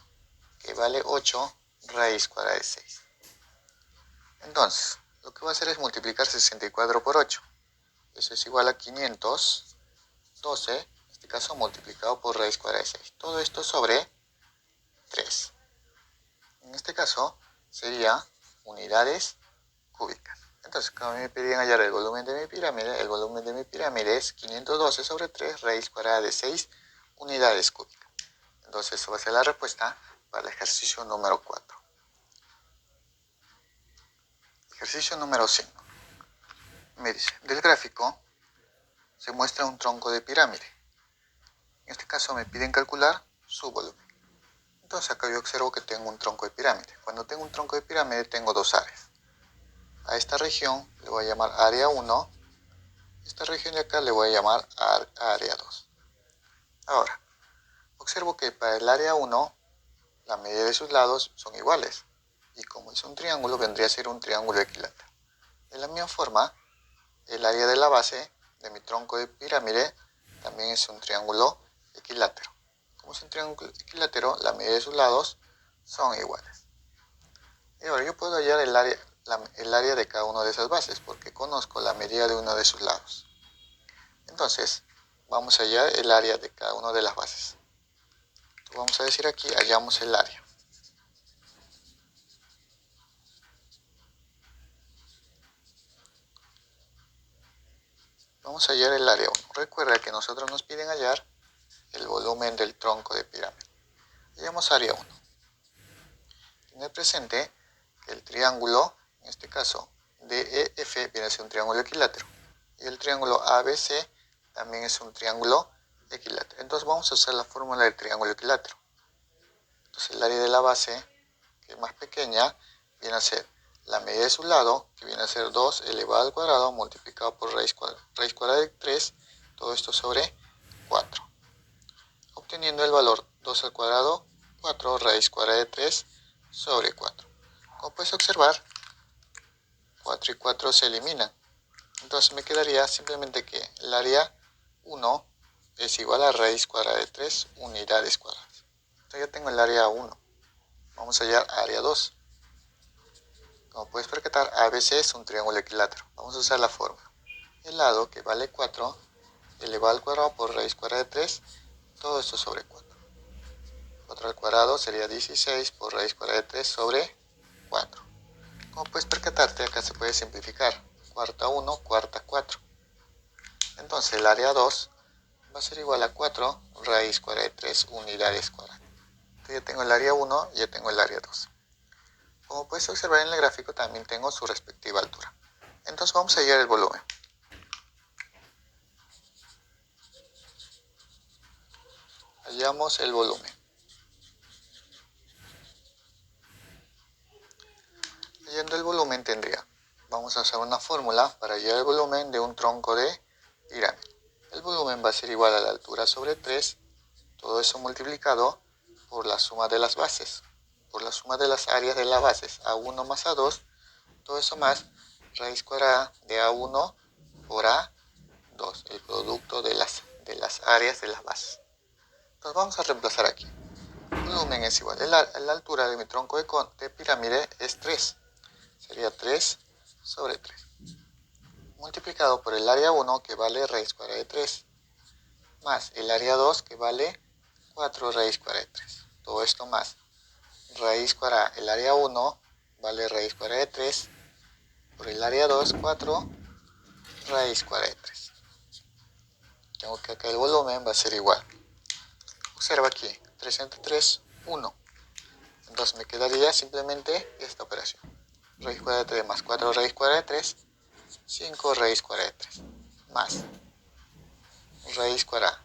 que vale 8 raíz cuadrada de 6. Entonces, lo que voy a hacer es multiplicar 64 por 8. Eso es igual a 512, en este caso multiplicado por raíz cuadrada de 6. Todo esto sobre 3. En este caso sería unidades cúbicas. Entonces, como me piden hallar el volumen de mi pirámide es 512 sobre 3 raíz cuadrada de 6 unidades cúbicas. Entonces, eso va a ser la respuesta para el ejercicio número 4. Ejercicio número 5. Me dice, del gráfico se muestra un tronco de pirámide. En este caso me piden calcular su volumen. Entonces acá yo observo que tengo un tronco de pirámide. Cuando tengo un tronco de pirámide tengo dos áreas. A esta región le voy a llamar área 1. Esta región de acá le voy a llamar área 2. Ahora, observo que para el área 1 la medida de sus lados son iguales. Y como es un triángulo, vendría a ser un triángulo equilátero. De la misma forma, el área de la base de mi tronco de pirámide también es un triángulo equilátero. Como es un triángulo equilátero, la medida de sus lados son iguales. Y ahora yo puedo hallar el área de cada una de esas bases porque conozco la medida de uno de sus lados. Entonces, vamos a hallar el área de cada una de las bases. Entonces, vamos a decir aquí, hallamos el área. Vamos a hallar el área 1. Recuerda que nosotros nos piden hallar el volumen del tronco de pirámide. Hallamos área 1. Tener presente que el triángulo, en este caso DEF, viene a ser un triángulo equilátero. Y el triángulo ABC también es un triángulo equilátero. Entonces vamos a usar la fórmula del triángulo equilátero. Entonces el área de la base, que es más pequeña, viene a ser la medida de su lado, que viene a ser 2 elevado al cuadrado multiplicado por raíz cuadrada de 3, todo esto sobre 4. Obteniendo el valor 2 al cuadrado, 4 raíz cuadrada de 3 sobre 4. Como puedes observar, 4 y 4 se eliminan. Entonces me quedaría simplemente que el área 1 es igual a raíz cuadrada de 3 unidades cuadradas. Entonces ya tengo el área 1. Vamos a hallar área 2. Como puedes percatar, ABC es un triángulo equilátero. Vamos a usar la fórmula. El lado, que vale 4, elevado al cuadrado por raíz cuadrada de 3, todo esto sobre 4. 4 al cuadrado sería 16 por raíz cuadrada de 3 sobre 4. Como puedes percatarte, acá se puede simplificar. Cuarta 1, cuarta 4. Entonces el área 2 va a ser igual a 4 raíz cuadrada de 3 unidades cuadradas. Entonces ya tengo el área 1 y ya tengo el área 2. Como puedes observar en el gráfico, también tengo su respectiva altura. Entonces vamos a hallar el volumen. Hallamos el volumen. Hallando el volumen vamos a usar una fórmula para hallar el volumen de un tronco de pirámide. El volumen va a ser igual a la altura sobre 3, todo eso multiplicado por la suma de las bases, por la suma de las áreas de las bases, A1 más A2, todo eso más raíz cuadrada de A1 por A2, el producto de las áreas de las bases. Entonces vamos a reemplazar aquí. El volumen es igual, la altura de mi tronco de pirámide es 3, sería 3 sobre 3, multiplicado por el área 1 que vale raíz cuadrada de 3, más el área 2 que vale 4 raíz cuadrada de 3. Todo esto más raíz cuadrada, el área 1 vale raíz cuadrada de 3, por el área 2, 4 raíz cuadrada de 3. Tengo que acá el volumen va a ser igual. Observa aquí, 3 entre 3, 1. Entonces me quedaría simplemente esta operación. Raíz cuadrada de 3 más 4 raíz cuadrada de 3, 5 raíz cuadrada de 3, más raíz cuadrada.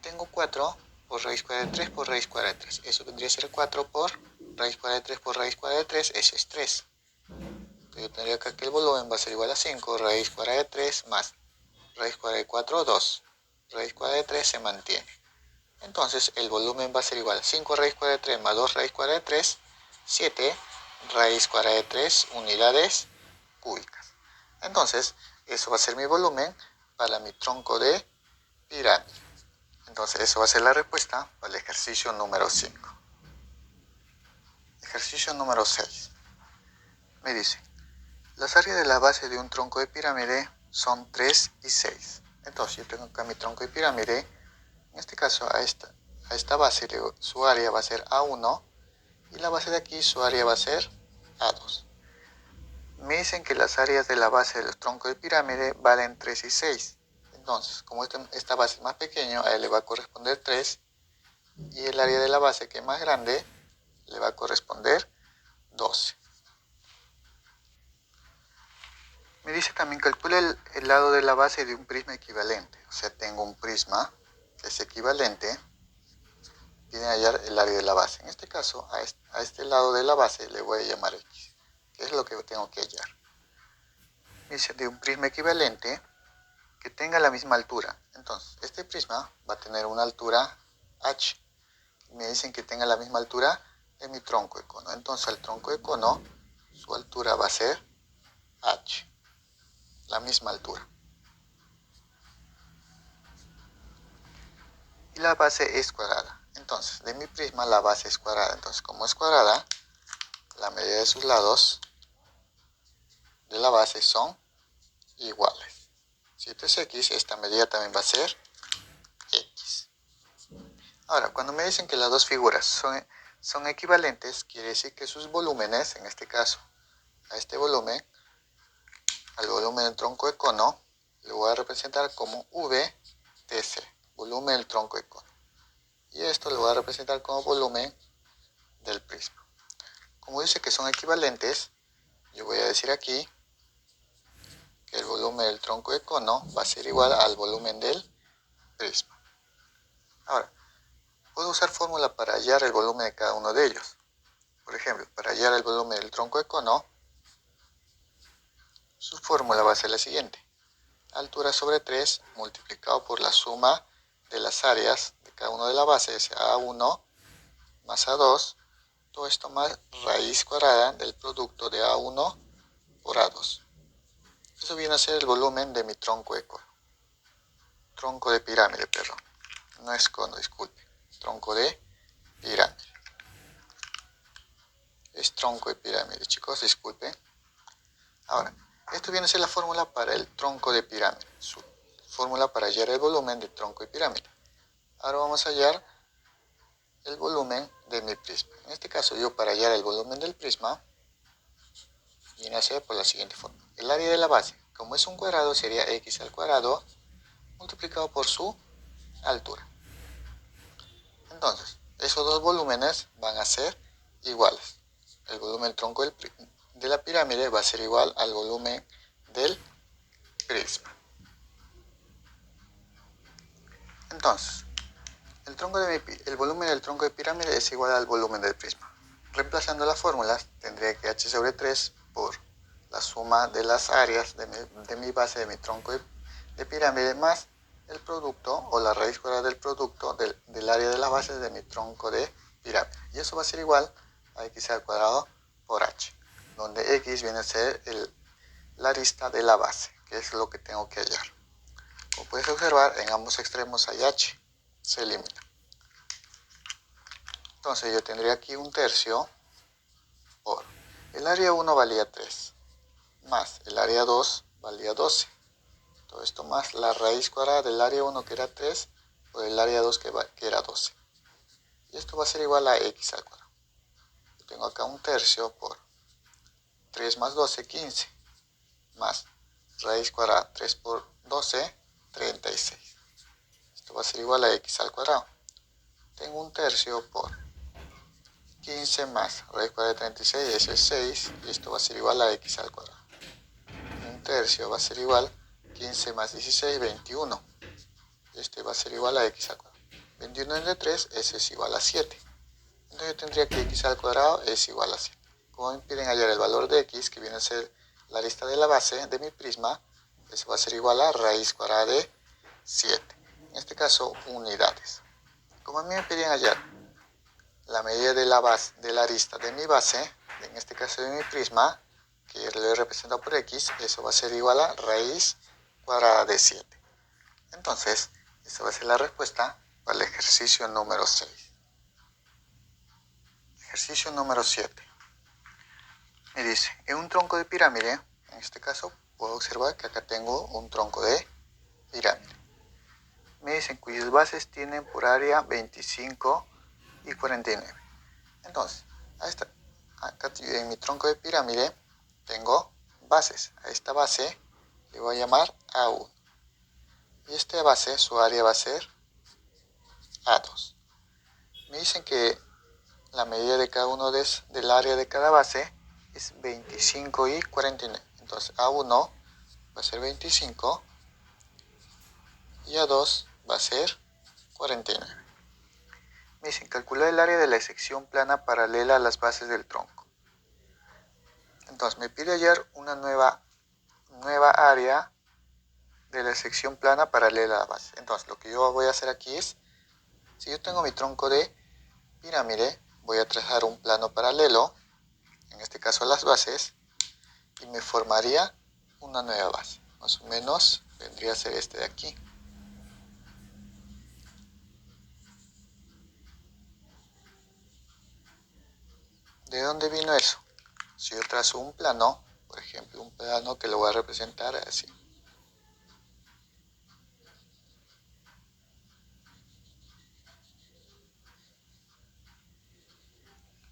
Tengo 4 por raíz cuadrada de 3 por raíz cuadrada de 3. Eso vendría a ser 4 por raíz cuadrada de 3 por raíz cuadrada de 3, eso es 3. Entonces yo tendría acá que el volumen va a ser igual a 5 raíz cuadrada de 3 más raíz cuadrada de 4, 2. Raíz cuadrada de 3 se mantiene. Entonces el volumen va a ser igual a 5 raíz cuadrada de 3 más 2 raíz cuadrada de 3, 7 raíz cuadrada de 3 unidades cúbicas. Entonces eso va a ser mi volumen para mi tronco de pirámide. Entonces eso va a ser la respuesta para el ejercicio número 5. Ejercicio número 6. Me dice, las áreas de la base de un tronco de pirámide son 3 y 6. Entonces yo tengo acá mi tronco de pirámide. En este caso a esta base su área va a ser A1 y la base de aquí su área va a ser A2. Me dicen que las áreas de la base de los troncos de pirámide valen 3 y 6. Entonces, como esta base es más pequeña, a él le va a corresponder 3 y el área de la base que es más grande le va a corresponder 12. Me dice también calcula el lado de la base de un prisma equivalente. O sea, tengo un prisma que es equivalente. Piden hallar el área de la base. En este caso, a este lado de la base le voy a llamar X, que es lo que tengo que hallar. Me dice de un prisma equivalente que tenga la misma altura. Entonces, este prisma va a tener una altura H. Me dicen que tenga la misma altura de mi tronco de cono. Entonces, al tronco de cono, su altura va a ser H. La misma altura. Y la base es cuadrada. Entonces, de mi prisma la base es cuadrada. Entonces, como es cuadrada, la medida de sus lados de la base son iguales. Si esto es X, esta medida también va a ser X. Ahora, cuando me dicen que las dos figuras son equivalentes, quiere decir que sus volúmenes, en este caso, a este volumen, al volumen del tronco de cono, lo voy a representar como VTC, volumen del tronco de cono. Y esto lo voy a representar como volumen del prisma. Como dice que son equivalentes, yo voy a decir aquí que el volumen del tronco de cono va a ser igual al volumen del prisma. Ahora, puedo usar fórmula para hallar el volumen de cada uno de ellos. Por ejemplo, para hallar el volumen del tronco de cono, su fórmula va a ser la siguiente. Altura sobre 3 multiplicado por la suma de las áreas de cada una de las bases, A1 más A2, todo esto más raíz cuadrada del producto de A1 por A2. Eso viene a ser el volumen de mi tronco de cono. Tronco de pirámide, perdón. No es cono, disculpe. Tronco de pirámide. Es tronco de pirámide, chicos, disculpen. Ahora, esto viene a ser la fórmula para el tronco de pirámide. Su fórmula para hallar el volumen del tronco de pirámide. Ahora vamos a hallar el volumen de mi prisma. En este caso, yo para hallar el volumen del prisma, viene a ser por la siguiente forma. El área de la base, como es un cuadrado, sería X al cuadrado multiplicado por su altura. Entonces, esos dos volúmenes van a ser iguales. El volumen del tronco de la pirámide va a ser igual al volumen del prisma. Entonces, el volumen del tronco de pirámide es igual al volumen del prisma. Reemplazando las fórmulas, tendría que H sobre 3 por la suma de las áreas de mi base de mi tronco de pirámide más el producto o la raíz cuadrada del producto del área de las bases de mi tronco de pirámide. Y eso va a ser igual a X al cuadrado por H, donde X viene a ser la arista de la base, que es lo que tengo que hallar. Como puedes observar, en ambos extremos hay H, se elimina. Entonces yo tendría aquí un tercio por el área 1 valía 3, más el área 2 valía 12. Todo esto más la raíz cuadrada del área 1 que era 3 por el área 2 que era 12. Y esto va a ser igual a X al cuadrado. Yo tengo acá un tercio por 3 más 12, 15, más raíz cuadrada 3 por 12, 36. Esto va a ser igual a X al cuadrado. Tengo un tercio por 15 más raíz cuadrada de 36, eso es 6, y esto va a ser igual a X al cuadrado. Un tercio va a ser igual a 15 más 16, 21. Este va a ser igual a X al cuadrado. 21 entre 3, eso es igual a 7. Entonces yo tendría que X al cuadrado es igual a 7. Como me piden hallar el valor de X, que viene a ser la arista de la base de mi prisma, eso va a ser igual a raíz cuadrada de 7. En este caso, unidades. Como a mí me piden hallar la medida de la arista de mi base, en este caso de mi prisma, que lo he representado por x, eso va a ser igual a raíz cuadrada de 7. Entonces, esa va a ser la respuesta para el ejercicio número 6. Ejercicio número 7. Me dice, en un tronco de pirámide, en este caso, puedo observar que acá tengo un tronco de pirámide. Me dicen cuyas bases tienen por área 25 y 49. Entonces, acá en mi tronco de pirámide tengo bases. A esta base le voy a llamar A1. Y esta base, su área va a ser A2. Me dicen que la medida de cada uno del área de cada base es 25 y 49. Entonces A1 va a ser 25 y A2 va a ser 49. Me dicen calcular el área de la sección plana paralela a las bases del tronco. Entonces me pide hallar una nueva área de la sección plana paralela a la base. Entonces lo que yo voy a hacer aquí es, si yo tengo mi tronco de pirámide, voy a trazar un plano paralelo, en este caso las bases, y me formaría una nueva base. Más o menos vendría a ser este de aquí. ¿De dónde vino eso? Si yo trazo un plano, por ejemplo, un plano que lo voy a representar así.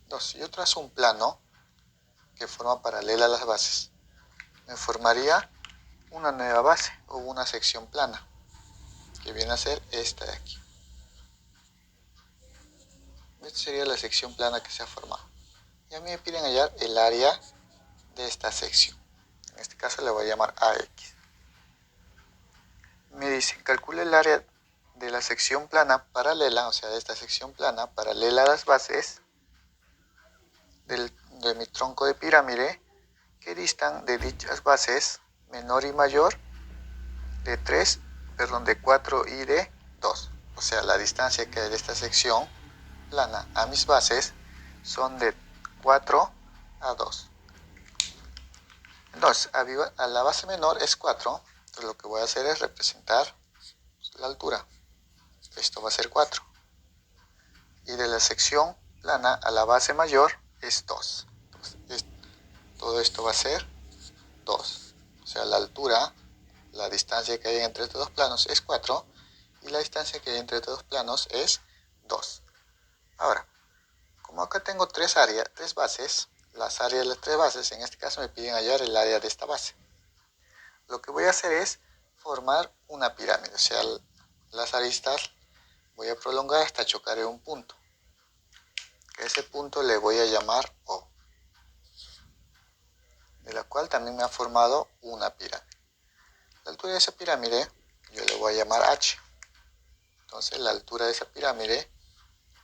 Entonces, si yo trazo un plano que forma paralela a las bases, me formaría una nueva base o una sección plana, que viene a ser esta de aquí. Esta sería la sección plana que se ha formado. Y a mí me piden hallar el área de esta sección. En este caso le voy a llamar AX. Me dice, calcula el área de la sección plana paralela, o sea, de esta sección plana paralela a las bases de mi tronco de pirámide, que distan de dichas bases menor y mayor de 4 y de 2. O sea, la distancia que hay de esta sección plana a mis bases son de 4 a 2. Entonces, a la base menor es 4, entonces lo que voy a hacer es representar la altura. Esto va a ser 4. Y de la sección plana a la base mayor es 2. Entonces, todo esto va a ser 2. O sea, la altura, la distancia que hay entre estos dos planos es 4 y la distancia que hay entre estos dos planos es 2. Ahora, como acá tengo tres bases, las áreas de las tres bases, en este caso me piden hallar el área de esta base. Lo que voy a hacer es formar una pirámide, o sea, las aristas voy a prolongar hasta chocar en un punto. A ese punto le voy a llamar O, de la cual también me ha formado una pirámide. La altura de esa pirámide yo le voy a llamar H. Entonces la altura de esa pirámide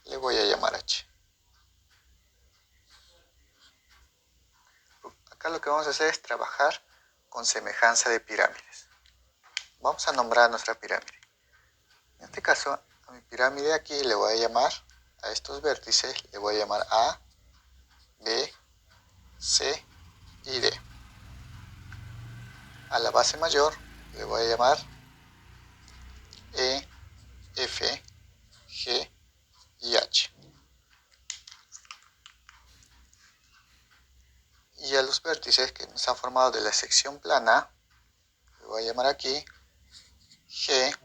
le voy a llamar H. Acá lo que vamos a hacer es trabajar con semejanza de pirámides. Vamos a nombrar nuestra pirámide. En este caso, a mi pirámide aquí le voy a llamar, a estos vértices le voy a llamar A, B, C y D. A la base mayor le voy a llamar E, F, G y H. Y a los vértices que nos han formado de la sección plana, le voy a llamar aquí G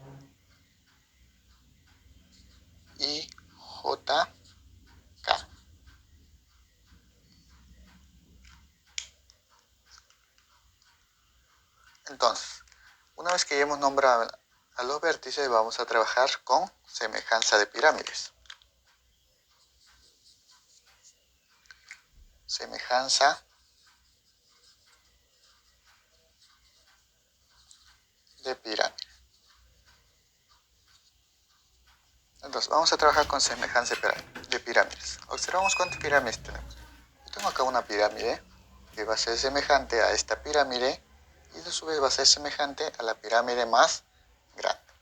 y J, K. Entonces, una vez que ya hemos nombrado a los vértices, vamos a trabajar con semejanza de pirámides. Semejanza de pirámide. Entonces, vamos a trabajar con semejanza de pirámides. Observamos cuántas pirámides tenemos. Yo tengo acá una pirámide que va a ser semejante a esta pirámide y a su vez va a ser semejante a la pirámide más grande.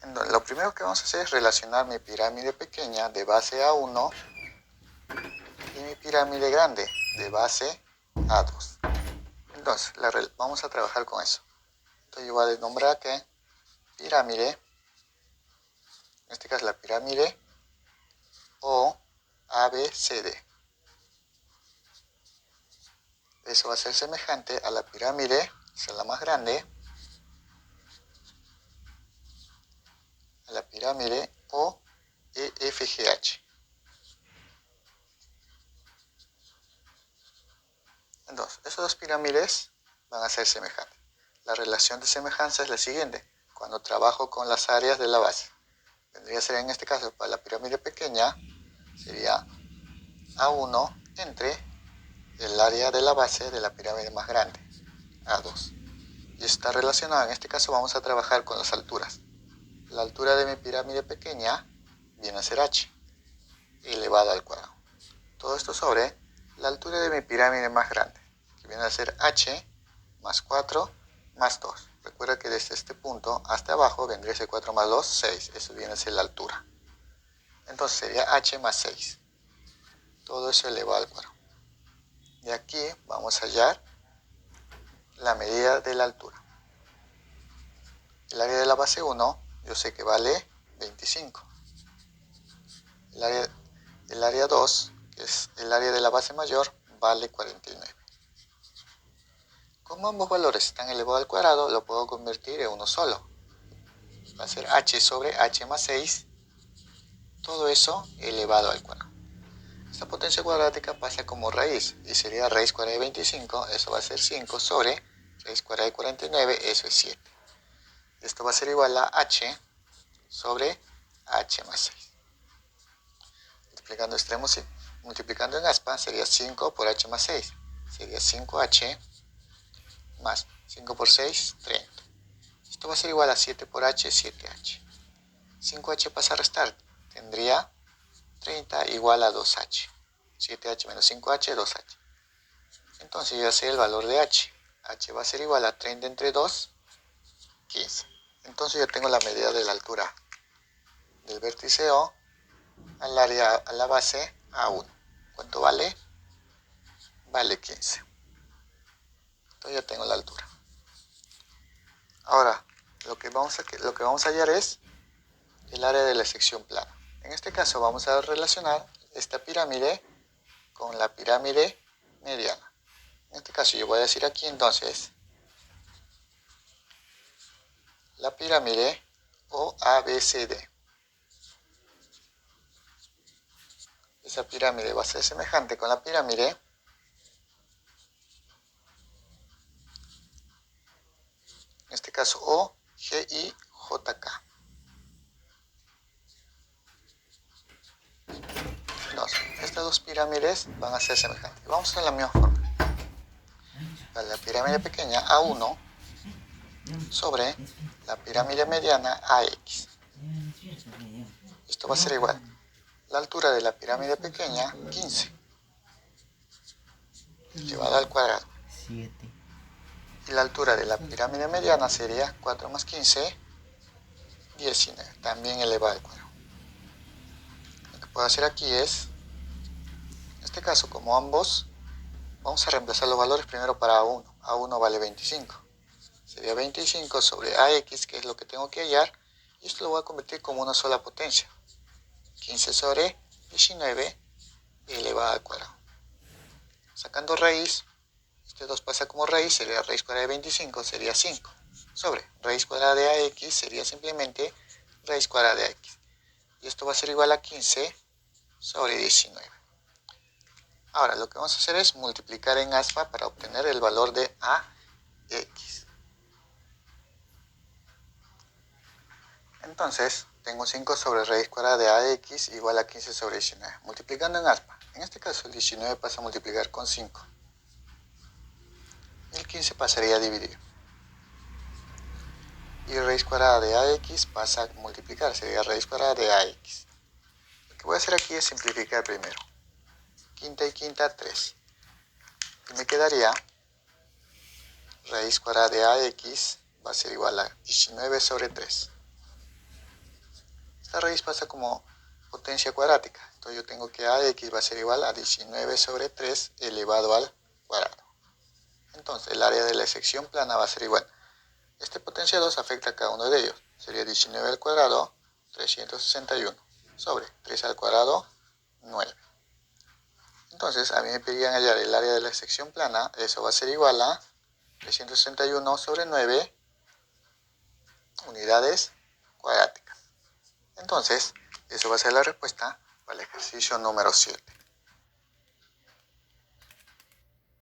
Entonces, lo primero que vamos a hacer es relacionar mi pirámide pequeña de base A1 y mi pirámide grande de base a 2. Entonces, vamos a trabajar con eso. Entonces yo voy a nombrar que pirámide, en este caso la pirámide O, A, B, C, D. Eso va a ser semejante a la pirámide, esa es la más grande, a la pirámide O, E, F, G, H. Entonces, esas dos pirámides van a ser semejantes. La relación de semejanza es la siguiente. Cuando trabajo con las áreas de la base, vendría a ser en este caso para la pirámide pequeña, sería A1 entre el área de la base de la pirámide más grande, A2. Y está relacionado, en este caso vamos a trabajar con las alturas. La altura de mi pirámide pequeña viene a ser h elevado al cuadrado. Todo esto sobre la altura de mi pirámide más grande, que viene a ser h más 4 más 2. Recuerda que desde este punto hasta abajo vendría a ser 4 más 2, 6. Eso viene a ser la altura. Entonces sería h más 6. Todo eso elevado al cuadrado. Y aquí vamos a hallar la medida de la altura. El área de la base 1, yo sé que vale 25. El área 2, que es el área de la base mayor, vale 49. Como ambos valores están elevados al cuadrado, lo puedo convertir en uno solo. Va a ser h sobre h más 6, todo eso elevado al cuadrado. Esta potencia cuadrática pasa como raíz, y sería raíz cuadrada de 25, eso va a ser 5 sobre raíz cuadrada de 49, eso es 7. Esto va a ser igual a h sobre h más 6. Multiplicando extremos y multiplicando en aspa sería 5 por h más 6. Sería 5h más 5 por 6, 30. Esto va a ser igual a 7 por h, 7h. 5h pasa a restar. Tendría 30 igual a 2h. 7h menos 5h, 2h. Entonces ya sé el valor de h. H va a ser igual a 30 entre 2, 15. Entonces ya tengo la medida de la altura del vértice O al área, a la base A1. ¿Cuánto vale? Vale 15. Entonces ya tengo la altura. Ahora, lo que vamos a hallar es el área de la sección plana. En este caso vamos a relacionar esta pirámide con la pirámide mediana. En este caso yo voy a decir aquí entonces la pirámide OABCD. Esa pirámide va a ser semejante con la pirámide en este caso OGIJK. Entonces, estas dos pirámides van a ser semejantes. Vamos a hacer la misma forma. Para la pirámide pequeña A1 sobre la pirámide mediana AX. Esto va a ser igual. La altura de la pirámide pequeña, 15, elevado al cuadrado. Y la altura de la pirámide mediana sería 4 más 15, 19, también elevado al cuadrado. Lo que puedo hacer aquí es, en este caso, como ambos, vamos a reemplazar los valores primero para A1. A1 vale 25. Sería 25 sobre AX, que es lo que tengo que hallar, y esto lo voy a convertir como una sola potencia. 15 sobre 19 elevado al cuadrado. Sacando raíz, este 2 pasa como raíz, sería raíz cuadrada de 25, sería 5. Sobre raíz cuadrada de AX sería simplemente raíz cuadrada de AX. Y esto va a ser igual a 15 sobre 19. Ahora lo que vamos a hacer es multiplicar en aspa para obtener el valor de AX. Entonces, tengo 5 sobre raíz cuadrada de AX igual a 15 sobre 19. Multiplicando en aspa. En este caso, el 19 pasa a multiplicar con 5. Y el 15 pasaría a dividir. Y raíz cuadrada de AX pasa a multiplicar. Sería raíz cuadrada de AX. Lo que voy a hacer aquí es simplificar primero. Quinta y quinta, 3. Y me quedaría raíz cuadrada de AX va a ser igual a 19 sobre 3. Esta raíz pasa como potencia cuadrática. Entonces yo tengo que AX va a ser igual a 19 sobre 3 elevado al cuadrado. Entonces el área de la sección plana va a ser igual. Este potencial 2 afecta a cada uno de ellos. Sería 19 al cuadrado, 361, sobre 3 al cuadrado, 9. Entonces a mí me pedirían hallar el área de la sección plana. Eso va a ser igual a 361 sobre 9 unidades cuadráticas. Entonces, eso va a ser la respuesta para el ejercicio número 7.